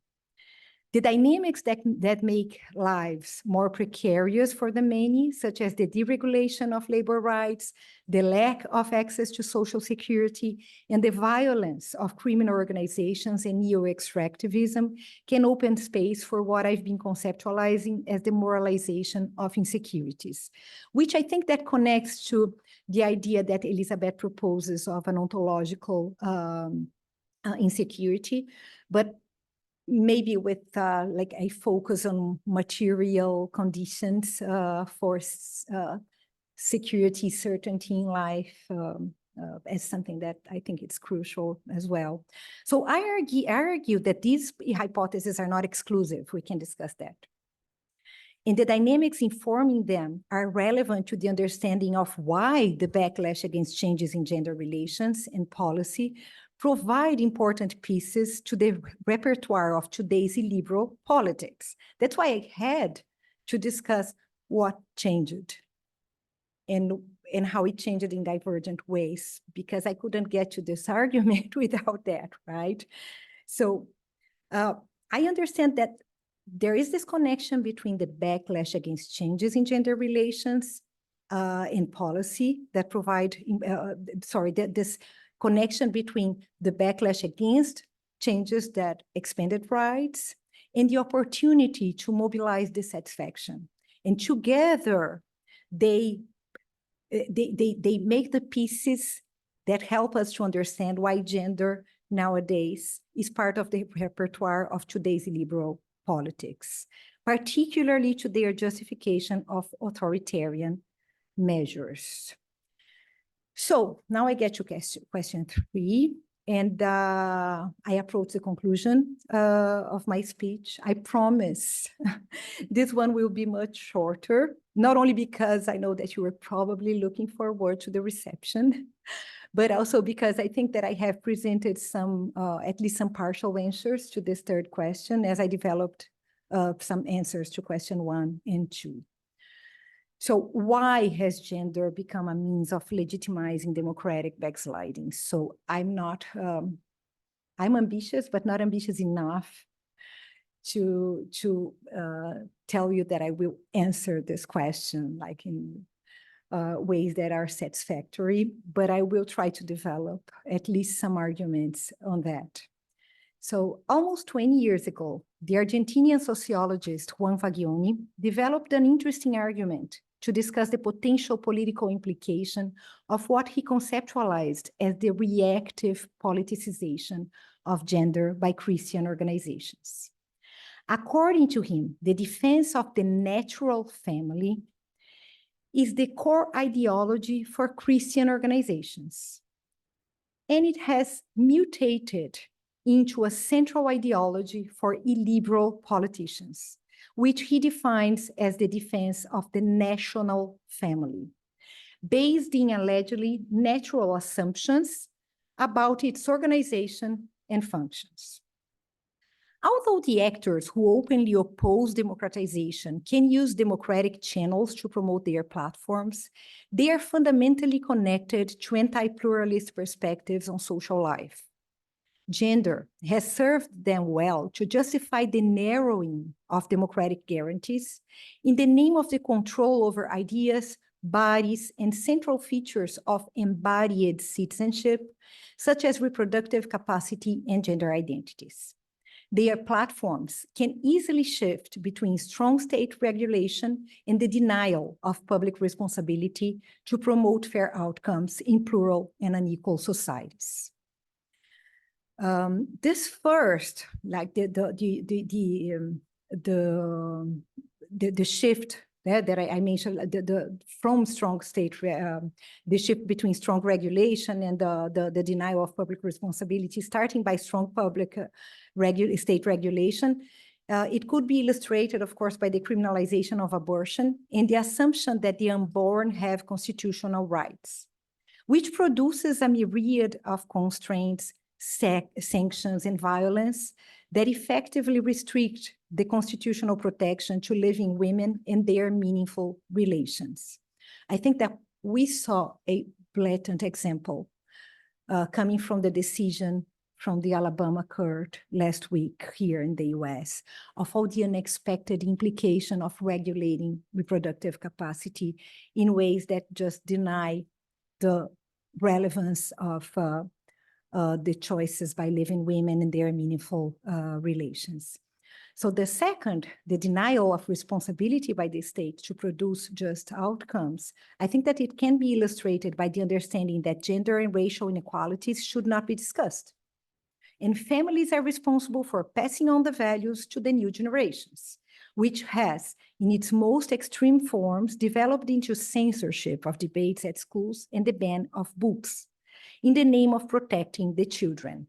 The dynamics that make lives more precarious for the many, such as the deregulation of labor rights, the lack of access to social security, and the violence of criminal organizations and neo-extractivism can open space for what I've been conceptualizing as the moralization of insecurities, which I think that connects to the idea that Elizabeth proposes of an ontological insecurity, but maybe with like a focus on material conditions for security, certainty in life as something that I think it's crucial as well. So I argue that these hypotheses are not exclusive. We can discuss that. And the dynamics informing them are relevant to the understanding of why the backlash against changes in gender relations and policy provide important pieces to the repertoire of today's illiberal politics. That's why I had to discuss what changed and how it changed in divergent ways, because I couldn't get to this argument without that, right? So I understand that there is this connection between the backlash against changes in gender relations in policy that provide, this connection between the backlash against changes that expanded rights and the opportunity to mobilize dissatisfaction. And together, they make the pieces that help us to understand why gender nowadays is part of the repertoire of today's liberal politics, particularly to their justification of authoritarian measures. So now I get to question 3, and I approach the conclusion of my speech. I promise this one will be much shorter, not only because I know that you were probably looking forward to the reception, but also because I think that I have presented some, at least some partial answers to this third question as I developed some answers to question 1 and 2. So why has gender become a means of legitimizing democratic backsliding? So I'm not, I'm ambitious, but not ambitious enough to tell you that I will answer this question like in ways that are satisfactory, but I will try to develop at least some arguments on that. So almost 20 years ago, the Argentinian sociologist Juan Fagioni developed an interesting argument to discuss the potential political implication of what he conceptualized as the reactive politicization of gender by Christian organizations. According to him, the defense of the natural family is the core ideology for Christian organizations, and it has mutated into a central ideology for illiberal politicians, which he defines as the defense of the national family, based in allegedly natural assumptions about its organization and functions. Although the actors who openly oppose democratization can use democratic channels to promote their platforms, they are fundamentally connected to anti-pluralist perspectives on social life. Gender has served them well to justify the narrowing of democratic guarantees in the name of the control over ideas, bodies, and central features of embodied citizenship, such as reproductive capacity and gender identities. Their platforms can easily shift between strong state regulation and the denial of public responsibility to promote fair outcomes in plural and unequal societies. This first, like the shift that I mentioned, from strong state, the shift between strong regulation and the denial of public responsibility, starting by strong public state regulation. It could be illustrated, of course, by the criminalization of abortion and the assumption that the unborn have constitutional rights, which produces a myriad of constraints, sanctions, and violence that effectively restrict the constitutional protection to living women and their meaningful relations. I think that we saw a blatant example coming from the decision from the Alabama court last week here in the US of all the unexpected implication of regulating reproductive capacity in ways that just deny the relevance of the choices by living women and their meaningful relations. So the second, the denial of responsibility by the state to produce just outcomes, I think that it can be illustrated by the understanding that gender and racial inequalities should not be discussed. And families are responsible for passing on the values to the new generations, which has, in its most extreme forms, developed into censorship of debates at schools and the ban of books, in the name of protecting the children,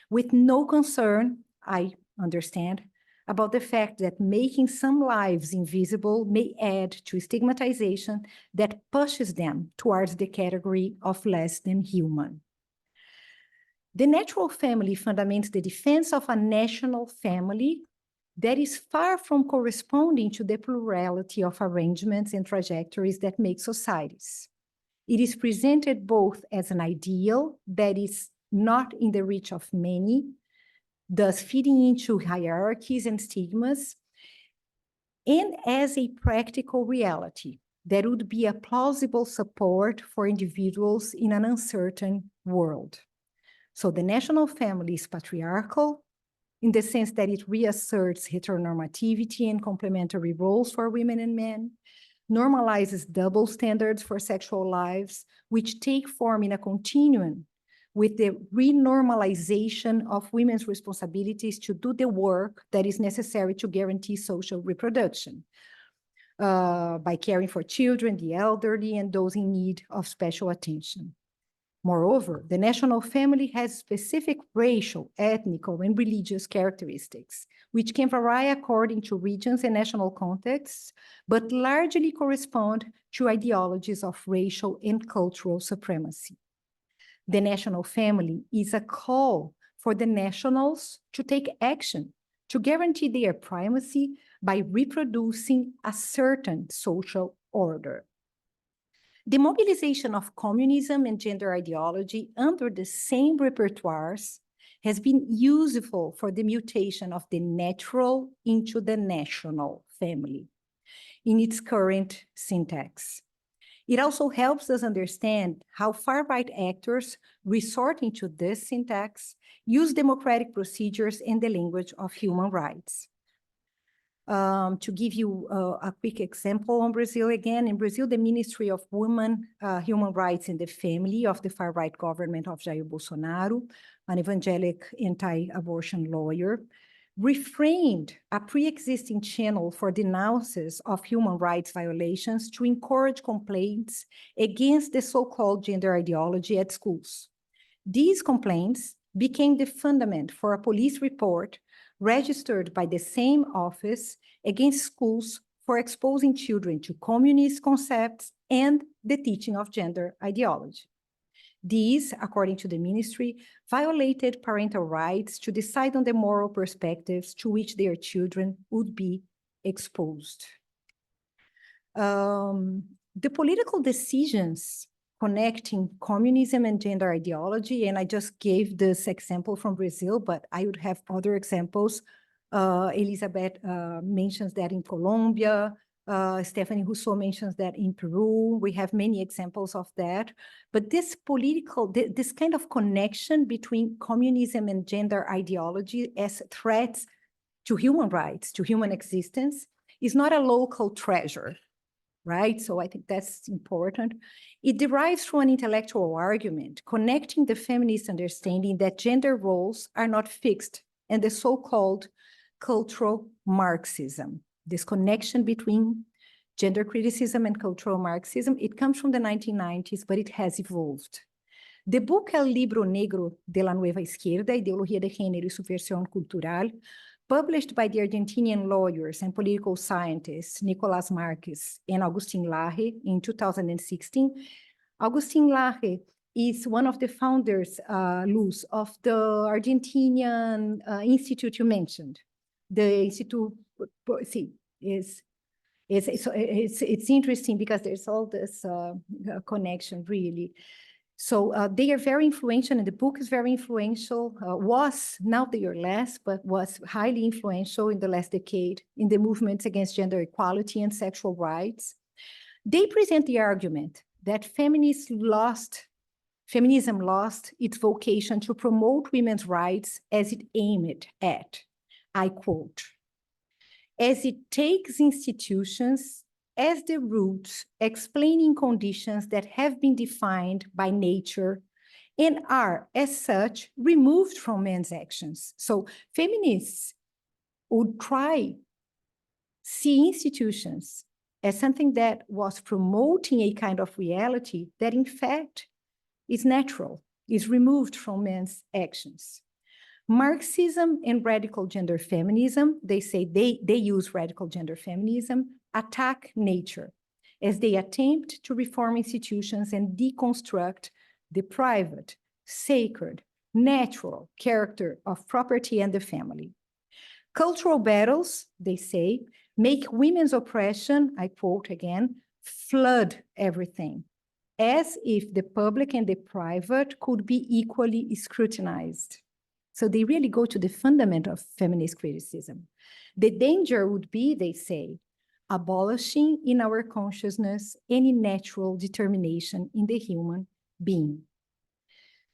with no concern, I understand, about the fact that making some lives invisible may add to stigmatization that pushes them towards the category of less than human. The natural family fundaments the defense of a national family that is far from corresponding to the plurality of arrangements and trajectories that make societies. It is presented both as an ideal that is not in the reach of many, thus feeding into hierarchies and stigmas, and as a practical reality that would be a plausible support for individuals in an uncertain world. So the national family is patriarchal in the sense that it reasserts heteronormativity and complementary roles for women and men, normalizes double standards for sexual lives, which take form in a continuum with the renormalization of women's responsibilities to do the work that is necessary to guarantee social reproduction by caring for children, the elderly, and those in need of special attention. Moreover, the national family has specific racial, ethnical, and religious characteristics, which can vary according to regions and national contexts, but largely correspond to ideologies of racial and cultural supremacy. The national family is a call for the nationals to take action to guarantee their primacy by reproducing a certain social order. The mobilization of communism and gender ideology under the same repertoires has been useful for the mutation of the natural into the national family in its current syntax. It also helps us understand how far-right actors resorting to this syntax use democratic procedures and the language of human rights. To give you a quick example on Brazil again, in Brazil, the Ministry of Women, Human Rights and the Family of the far-right government of Jair Bolsonaro, an evangelic anti-abortion lawyer, reframed a pre-existing channel for denounces of human rights violations to encourage complaints against the so-called gender ideology at schools. These complaints became the fundament for a police report registered by the same office against schools for exposing children to communist concepts and the teaching of gender ideology. These, according to the ministry, violated parental rights to decide on the moral perspectives to which their children would be exposed. The political decisions connecting communism and gender ideology, and I just gave this example from Brazil, but I would have other examples. Elizabeth mentions that in Colombia, Stephanie Rousseau mentions that in Peru. We have many examples of that. But this this kind of connection between communism and gender ideology as threats to human rights, to human existence, is not a local treasure, right? So I think that's important. It derives from an intellectual argument connecting the feminist understanding that gender roles are not fixed and the so-called cultural Marxism. This connection between gender criticism and cultural Marxism, it comes from the 1990s, but it has evolved. The book El Libro Negro de la Nueva Izquierda, Ideología de Género y Subversión Cultural, published by the Argentinian lawyers and political scientists Nicolás Márquez and Agustín Laje in 2016. Agustín Laje is one of the founders, Luz, of the Argentinian institute you mentioned. The institute, see, it's interesting because there's all this connection, really. So they are very influential, and the book is very influential, now they are less, but was highly influential in the last decade in the movements against gender equality and sexual rights. They present the argument that feminism lost its vocation to promote women's rights as it aimed at, I quote, as it takes institutions as the roots explaining conditions that have been defined by nature and are, as such, removed from men's actions. So feminists would see institutions as something that was promoting a kind of reality that, in fact, is natural, is removed from men's actions. Marxism and radical gender feminism, they say they use radical gender feminism, attack nature as they attempt to reform institutions and deconstruct the private, sacred, natural character of property and the family. Cultural battles, they say, make women's oppression, I quote again, flood everything, as if the public and the private could be equally scrutinized. So they really go to the fundament of feminist criticism. The danger would be, they say, abolishing in our consciousness any natural determination in the human being.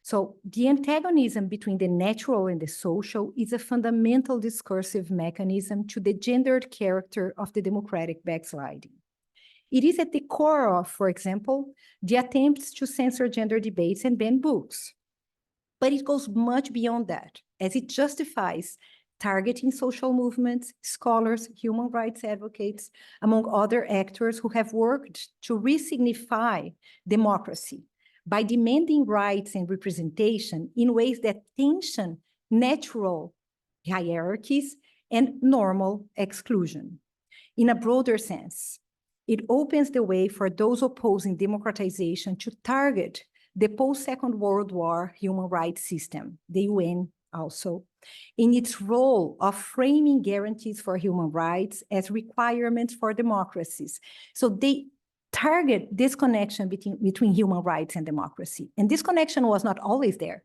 So the antagonism between the natural and the social is a fundamental discursive mechanism to the gendered character of the democratic backsliding. It is at the core of, for example, the attempts to censor gender debates and ban books. But it goes much beyond that, as it justifies targeting social movements, scholars, human rights advocates, among other actors who have worked to re-signify democracy by demanding rights and representation in ways that tension natural hierarchies and normal exclusion. In a broader sense, it opens the way for those opposing democratization to target the post-Second World War human rights system, the UN also, in its role of framing guarantees for human rights as requirements for democracies. So they target this connection between human rights and democracy. And this connection was not always there.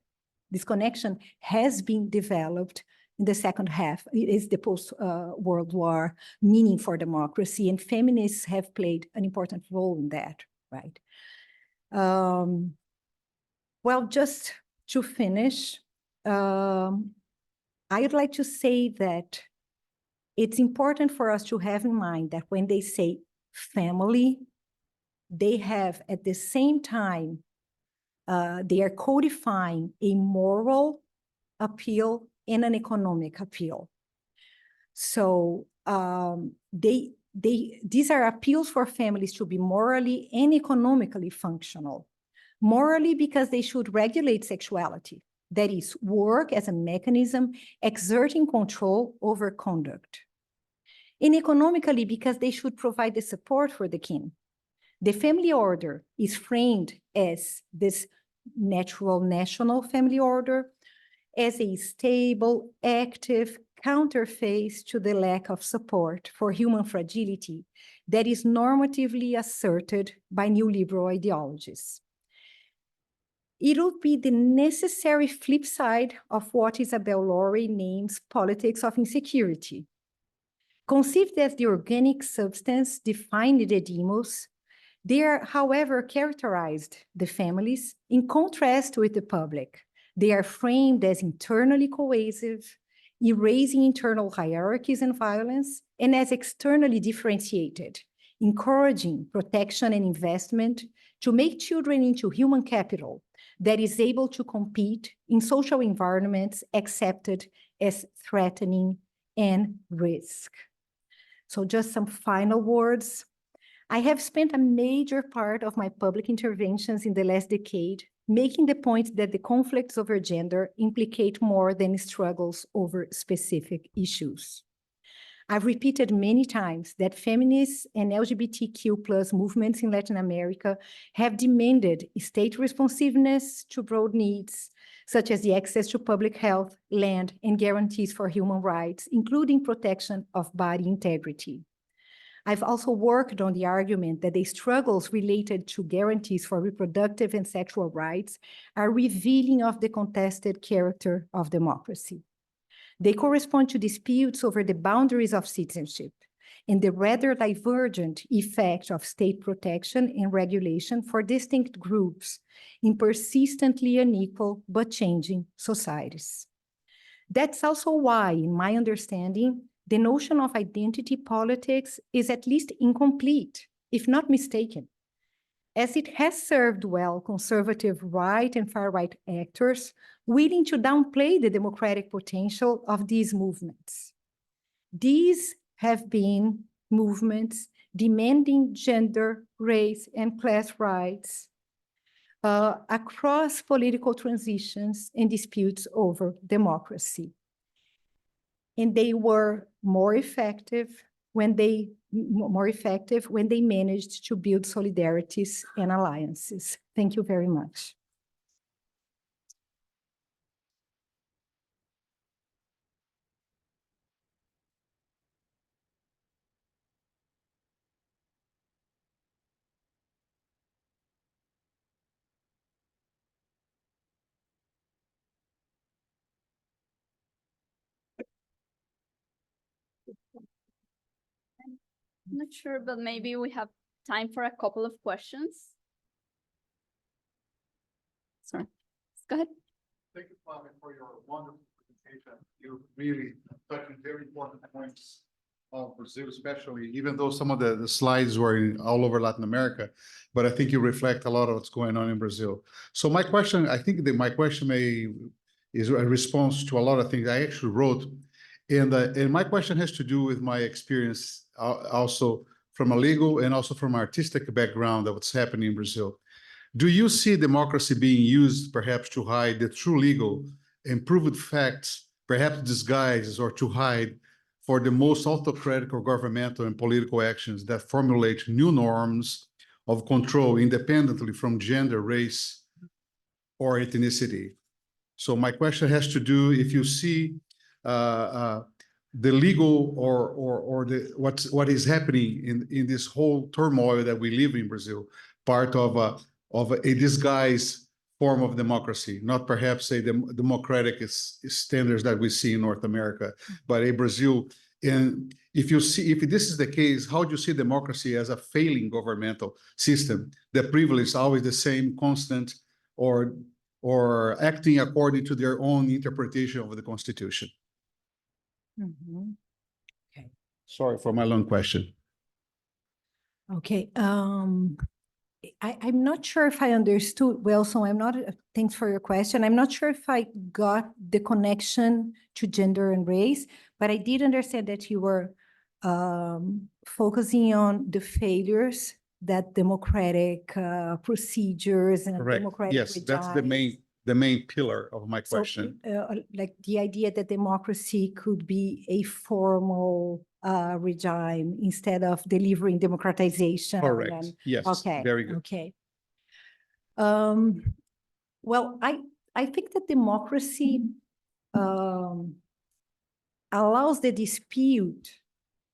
This connection has been developed in the second half. It is the post-World War meaning for democracy, and feminists have played an important role in that, right? Well, just to finish, I'd like to say that it's important for us to have in mind that when they say family, they have at the same time, they are codifying a moral appeal and an economic appeal. So these are appeals for families to be morally and economically functional. Morally, because they should regulate sexuality, that is, work as a mechanism exerting control over conduct. And economically, because they should provide the support for the kin. The family order is framed as this natural national family order, as a stable, active counterface to the lack of support for human fragility that is normatively asserted by neoliberal ideologies. It would be the necessary flip side of what Isabel Laurie names politics of insecurity. Conceived as the organic substance defined in the demos, they are, however, characterized, the families, in contrast with the public. They are framed as internally cohesive, erasing internal hierarchies and violence, and as externally differentiated, encouraging protection and investment to make children into human capital that is able to compete in social environments accepted as threatening and risk. So just some final words. I have spent a major part of my public interventions in the last decade making the point that the conflicts over gender implicate more than struggles over specific issues. I've repeated many times that feminists and LGBTQ+ movements in Latin America have demanded state responsiveness to broad needs, such as the access to public health, land, and guarantees for human rights, including protection of body integrity. I've also worked on the argument that the struggles related to guarantees for reproductive and sexual rights are revealing of the contested character of democracy. They correspond to disputes over the boundaries of citizenship and the rather divergent effect of state protection and regulation for distinct groups in persistently unequal but changing societies. That's also why, in my understanding, the notion of identity politics is at least incomplete, if not mistaken, as it has served well conservative right and far-right actors willing to downplay the democratic potential of these movements. These have been movements demanding gender, race, and class rights across political transitions and disputes over democracy. And they were more effective when they managed to build solidarities and alliances. Thank you very much. I'm not sure, but maybe we have time for a couple of questions. Sorry, go ahead. Thank you, Flávia, for your wonderful presentation. You really touched very important points of Brazil, especially, even though some of the slides were all over Latin America, but I think you reflect a lot of what's going on in Brazil. So my question, I think that my question is a response to a lot of things I actually wrote. And my question has to do with my experience also from a legal and also from artistic background of what's happening in Brazil. Do you see democracy being used perhaps to hide the true legal and proven facts, perhaps disguised or to hide for the most autocratic or governmental and political actions that formulate new norms of control independently from gender, race, or ethnicity? So my question has to do if you see the legal or the what is happening in this whole turmoil that we live in Brazil, part of a disguised form of democracy, not perhaps a democratic standards that we see in North America, but a Brazil. And if this is the case, how do you see democracy as a failing governmental system? The privilege is always the same, constant, or acting according to their own interpretation of the Constitution? Mhm. Okay. Sorry for my long question. Okay. I'm not sure if I understood well, so I'm not, thanks for your question. I'm not sure if I got the connection to gender and race, but I did understand that you were focusing on the failures that democratic procedures and Correct. democratic Yes, that's the main pillar of my question. So, like the idea that democracy could be a formal regime instead of delivering democratization. Correct. And, Yes. okay. Very good. Okay. Well, I think that democracy allows the dispute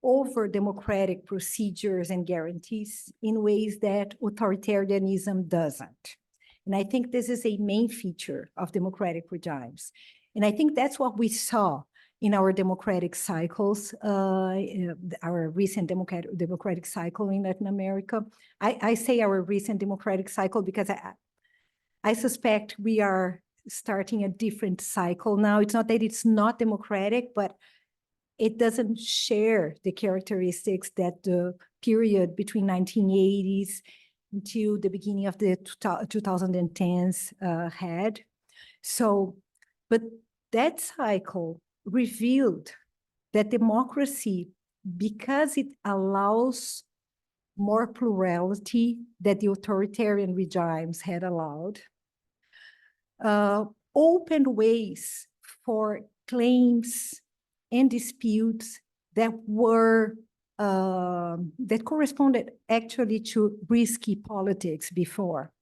over democratic procedures and guarantees in ways that authoritarianism doesn't. And I think this is a main feature of democratic regimes. And I think that's what we saw in our democratic cycles, our recent democratic cycle in Latin America. I say our recent democratic cycle because I suspect we are starting a different cycle now. It's not that it's not democratic, but it doesn't share the characteristics that the period between 1980s until the beginning of the 2010s had. So, but that cycle revealed that democracy, because it allows more plurality that the authoritarian regimes had allowed, opened ways for claims and disputes that were that corresponded actually to risky politics before.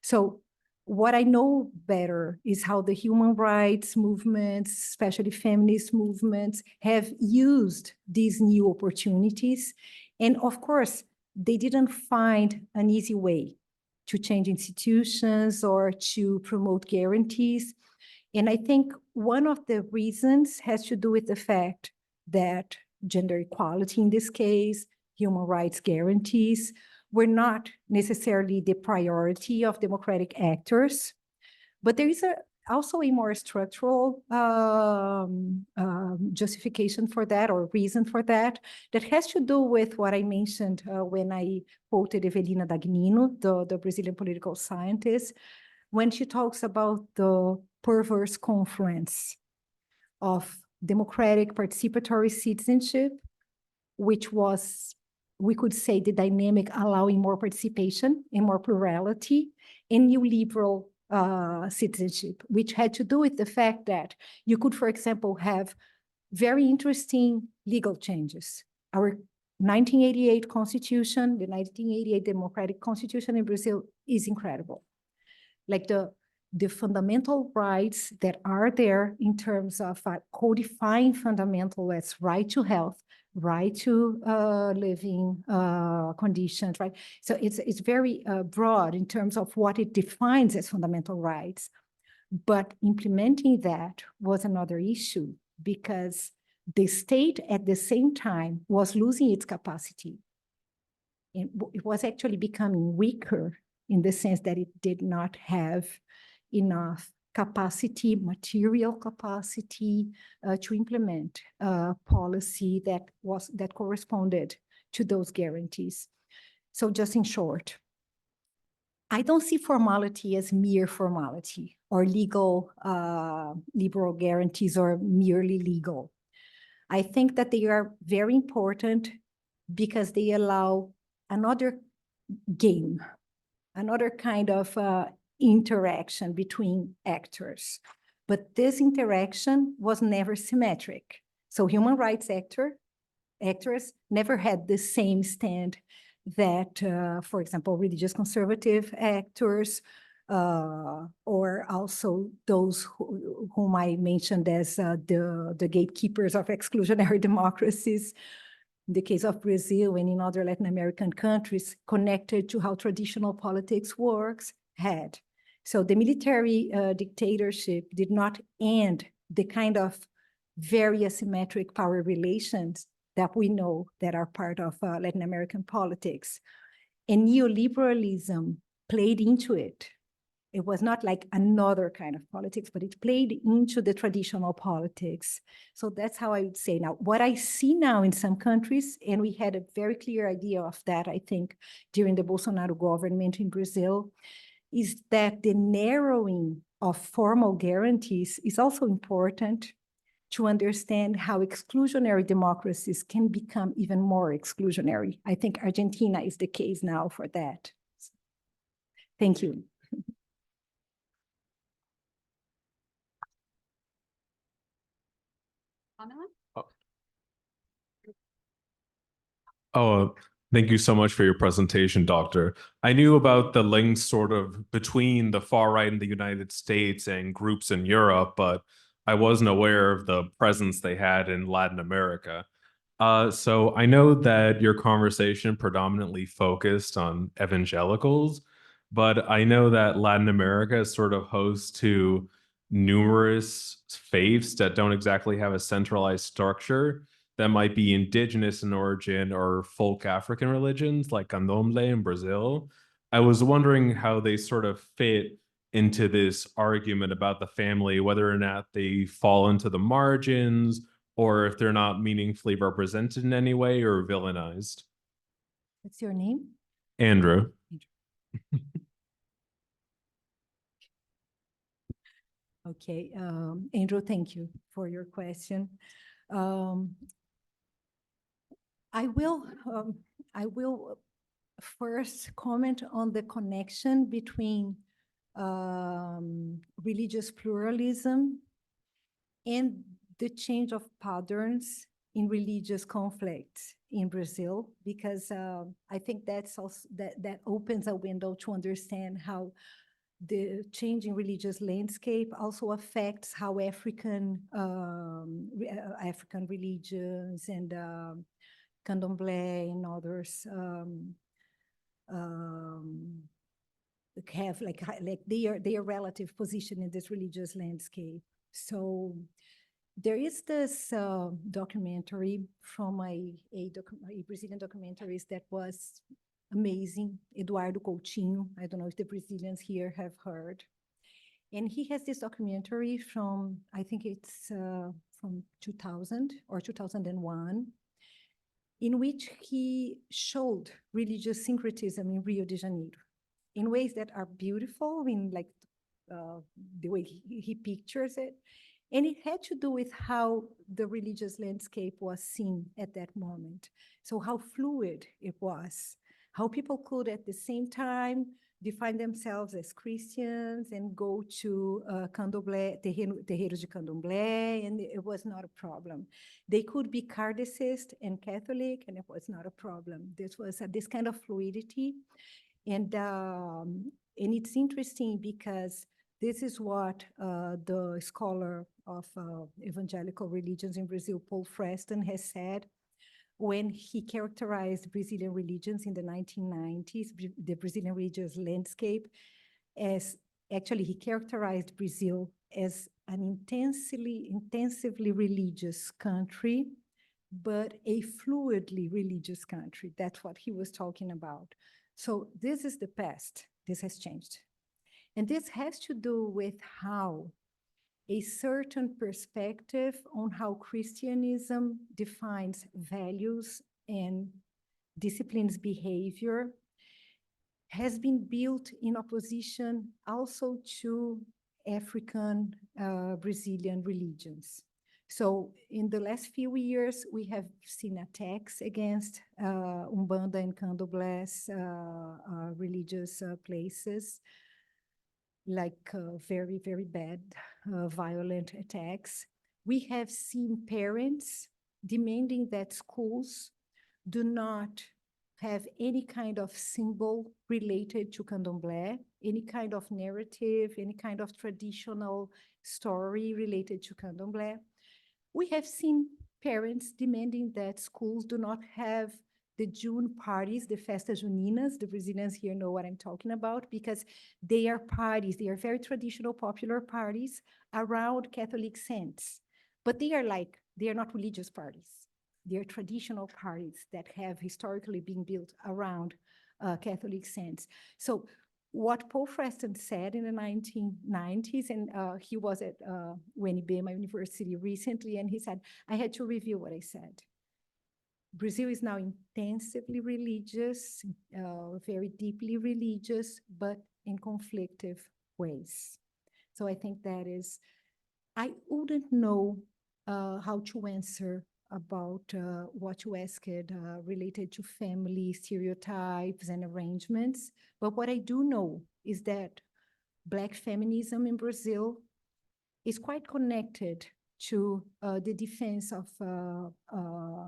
So what I know better is how the human rights movements, especially feminist movements, have used these new opportunities. And of course, they didn't find an easy way to change institutions or to promote guarantees. And I think one of the reasons has to do with the fact that gender equality in this case, human rights guarantees, were not necessarily the priority of democratic actors. But there is also a more structural justification for that, or reason for that, that has to do with what I mentioned when I quoted Evelina Dagnino, the Brazilian political scientist, when she talks about the perverse confluence of democratic participatory citizenship, which was, we could say, the dynamic allowing more participation and more plurality, and neoliberal citizenship, which had to do with the fact that you could, for example, have very interesting legal changes. Our 1988 constitution, the 1988 democratic constitution in Brazil is incredible. Like the fundamental rights that are there in terms of codifying fundamental as right to health, right to living conditions, right? So it's very broad in terms of what it defines as fundamental rights. But implementing that was another issue because the state at the same time was losing its capacity. And it was actually becoming weaker in the sense that it did not have enough capacity, material capacity to implement policy that corresponded to those guarantees. So just in short, I don't see formality as mere formality or legal liberal guarantees or merely legal. I think that they are very important because they allow another game, another kind of interaction between actors. But this interaction was never symmetric. So human rights actors never had the same stand that, for example, religious conservative actors, or also those whom I mentioned as the gatekeepers of exclusionary democracies, in the case of Brazil and in other Latin American countries, connected to how traditional politics works, had. So the military dictatorship did not end the kind of very asymmetric power relations that we know that are part of Latin American politics. And neoliberalism played into it. It was not like another kind of politics, but it played into the traditional politics. So that's how I would say now. What I see now in some countries, and we had a very clear idea of that, I think, during the Bolsonaro government in Brazil, is that the narrowing of formal guarantees is also important to understand how exclusionary democracies can become even more exclusionary. I think Argentina is the case now for that. Thank you. Oh, thank you so much for your presentation, Doctor. I knew about the links sort of between the far right in the United States and groups in Europe, but I wasn't aware of the presence they had in Latin America. So I know that your conversation predominantly focused on evangelicals, but I know that Latin America is sort of host to numerous faiths that don't exactly have a centralized structure that might be indigenous in origin or folk African religions like Candomblé in Brazil. I was wondering how they sort of fit into this argument about the family, whether or not they fall into the margins or if they're not meaningfully represented in any way or villainized. What's your name? Andrew. Okay, Andrew, thank you for your question. I will first comment on the connection between religious pluralism and the change of patterns in religious conflicts in Brazil, because I think that's also, that opens a window to understand how the change in religious landscape also affects how African religions and Candomblé and others have like their relative position in this religious landscape. So there is this documentary from a Brazilian documentaries that was amazing, Eduardo Coutinho. I don't know if the Brazilians here have heard. And he has this documentary from, I think it's from 2000 or 2001, in which he showed religious syncretism in Rio de Janeiro in ways that are beautiful, in like the way he pictures it. And it had to do with how the religious landscape was seen at that moment. So how fluid it was, how people could at the same time define themselves as Christians and go to Candomblé, terreiros de Candomblé, and it was not a problem. They could be Kardecist and Catholic, and it was not a problem. This was this kind of fluidity. And it's interesting because this is what the scholar of evangelical religions in Brazil, Paul Freston, has said when he characterized Brazilian religions in the 1990s, the Brazilian religious landscape, as actually he characterized Brazil as an intensively religious country, but a fluidly religious country. That's what he was talking about. So this is the past. This has changed. And this has to do with how a certain perspective on how Christianism defines values and disciplines behavior has been built in opposition also to African Brazilian religions. So in the last few years, we have seen attacks against Umbanda and Candomblés religious places, like very, very bad, violent attacks. We have seen parents demanding that schools do not have any kind of symbol related to Candomblé, any kind of narrative, any kind of traditional story related to Candomblé. We have seen parents demanding that schools do not have the June parties, the festas juninas. The Brazilians here know what I'm talking about, because they are parties, they are very traditional, popular parties around Catholic saints. But they are not religious parties. They are traditional parties that have historically been built around Catholic saints. So what Paul Freston said in the 1990s, and he was at UNB, my university, recently, and he said, I had to review what I said. Brazil is now intensively religious, very deeply religious, but in conflictive ways. So I think that is, I wouldn't know how to answer about what you asked related to family stereotypes and arrangements. But what I do know is that Black feminism in Brazil is quite connected to the defense of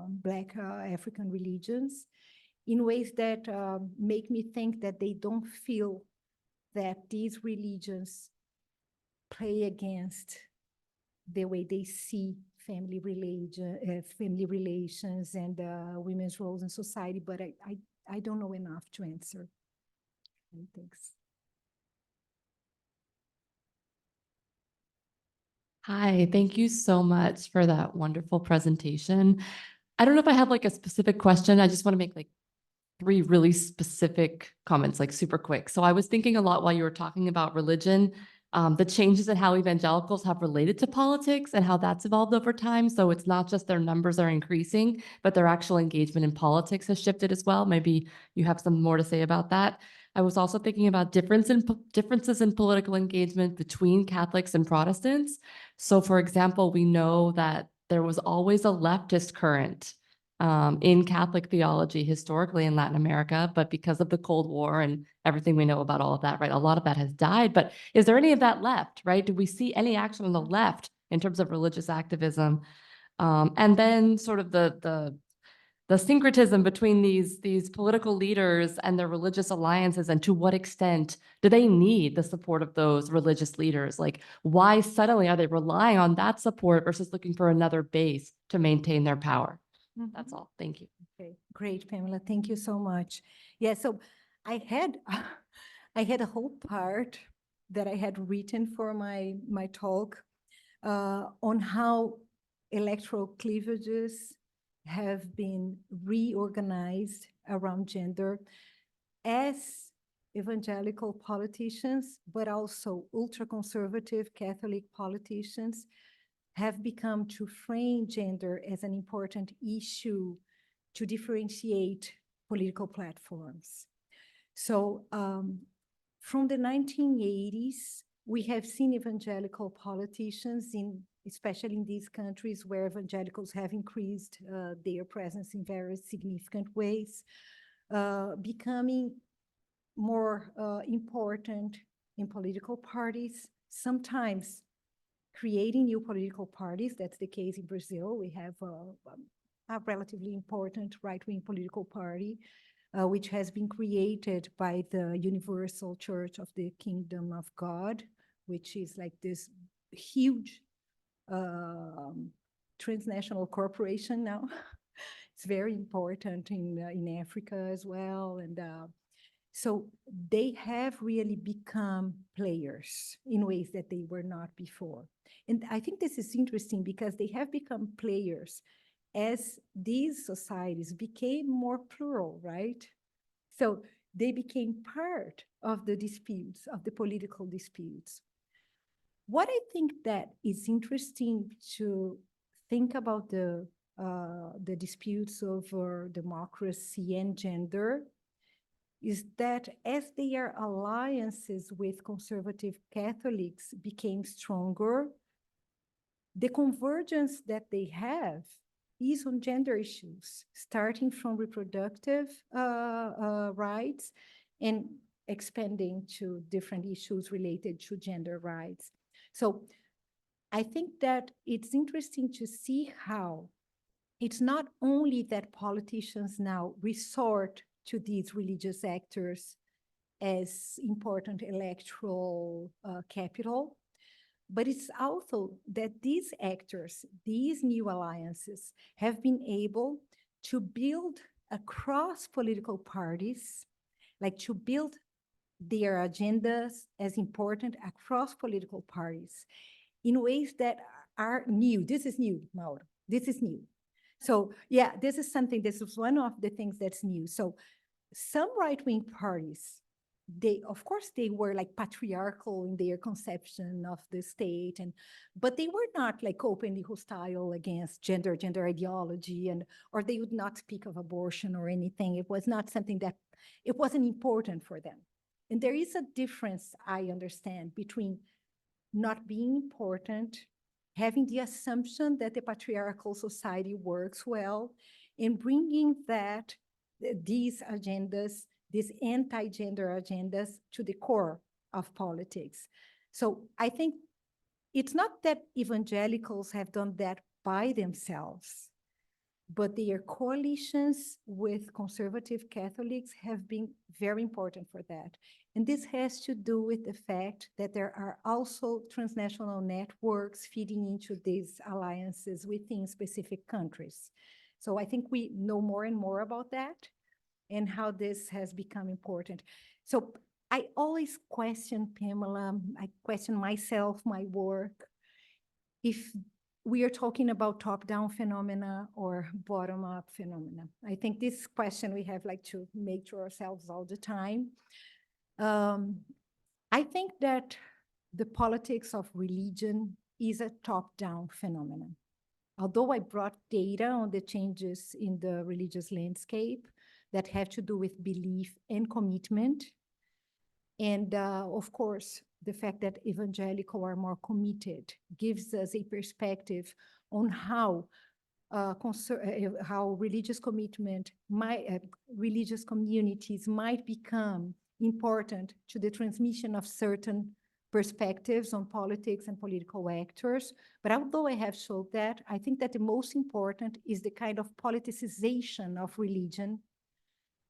Black African religions in ways that make me think that they don't feel that these religions play against the way they see family relations and women's roles in society, but I don't know enough to answer. Thanks. Hi, thank you so much for that wonderful presentation. I don't know if I have like a specific question. I just want to make like 3 really specific comments, like super quick. So I was thinking a lot while you were talking about religion, the changes in how evangelicals have related to politics and how that's evolved over time. So it's not just their numbers are increasing, but their actual engagement in politics has shifted as well. Maybe you have some more to say about that. I was also thinking about differences in political engagement between Catholics and Protestants. So for example, we know that there was always a leftist current in Catholic theology historically in Latin America, but because of the Cold War and everything we know about all of that, right, a lot of that has died. But is there any of that left, right? Do we see any action on the left in terms of religious activism? And then sort of the syncretism between these political leaders and their religious alliances, and to what extent do they need the support of those religious leaders? Like, why suddenly are they relying on that support versus looking for another base to maintain their power? That's all. Thank you. Okay, great, Pamela. Thank you so much. Yeah, so I had a whole part that I had written for my talk on how electoral cleavages have been reorganized around gender as evangelical politicians, but also ultra-conservative Catholic politicians have become to frame gender as an important issue to differentiate political platforms. So from the 1980s, we have seen evangelical politicians, especially in these countries where evangelicals have increased their presence in very significant ways, becoming more important in political parties, sometimes creating new political parties. That's the case in Brazil. We have a relatively important right-wing political party, which has been created by the Universal Church of the Kingdom of God, which is like this huge transnational corporation now. It's very important in Africa as well. And So they have really become players in ways that they were not before. And I think this is interesting because they have become players as these societies became more plural, right? So they became part of the disputes, of the political disputes. What I think that is interesting to think about the disputes over democracy and gender is that as their alliances with conservative Catholics became stronger, the convergence that they have is on gender issues, starting from reproductive rights and expanding to different issues related to gender rights. So I think that it's interesting to see how it's not only that politicians now resort to these religious actors as important electoral capital, but it's also that these actors, these new alliances, have been able to build across political parties, like to build their agendas as important across political parties in ways that are new. This is new, Mauro. This is new. So yeah, this is one of the things that's new. So some right-wing parties, of course, they were like patriarchal in their conception of the state, but they were not like openly hostile against gender ideology, or they would not speak of abortion or anything. It was not something that, it wasn't important for them. And there is a difference, I understand, between not being important, having the assumption that the patriarchal society works well, and bringing these agendas, these anti-gender agendas, to the core of politics. So I think it's not that evangelicals have done that by themselves, but their coalitions with conservative Catholics have been very important for that. And this has to do with the fact that there are also transnational networks feeding into these alliances within specific countries. So I think we know more and more about that and how this has become important. So I always question, Pamela, I question myself, my work, if we are talking about top-down phenomena or bottom-up phenomena. I think this question we have like to make to ourselves all the time. I think that the politics of religion is a top-down phenomenon. Although I brought data on the changes in the religious landscape that have to do with belief and commitment, and of course, the fact that evangelical are more committed gives us a perspective on how religious commitment, religious communities might become important to the transmission of certain perspectives on politics and political actors. But although I have showed that, I think that the most important is the kind of politicization of religion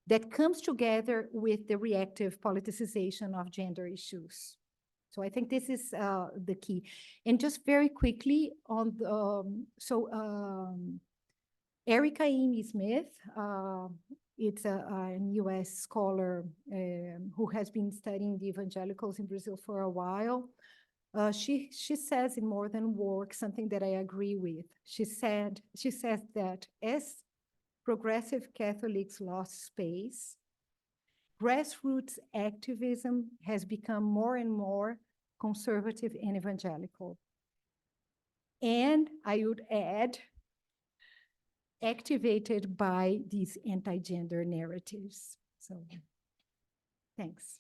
that comes together with the reactive politicization of gender issues. So I think this is the key. And just very quickly on the, Erica Amy Smith, it's a US scholar who has been studying the evangelicals in Brazil for a while. She says in More Than Work something that I agree with. She says that as progressive Catholics lost space, grassroots activism has become more and more conservative and evangelical. And I would add, activated by these anti-gender narratives. So, thanks.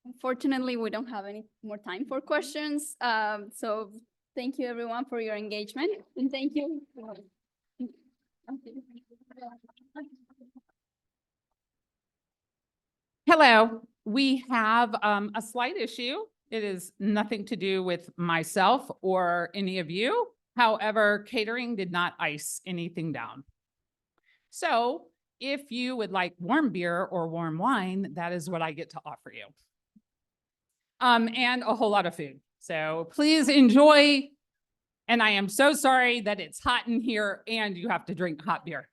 Unfortunately, we don't have any more time for questions. So thank you everyone for your engagement, and thank you. Hello, we have a slight issue. It is nothing to do with myself or any of you. However, catering did not ice anything down. So if you would like warm beer or warm wine, that is what I get to offer you. And a whole lot of food. So please enjoy. And I am so sorry that it's hot in here and you have to drink hot beer.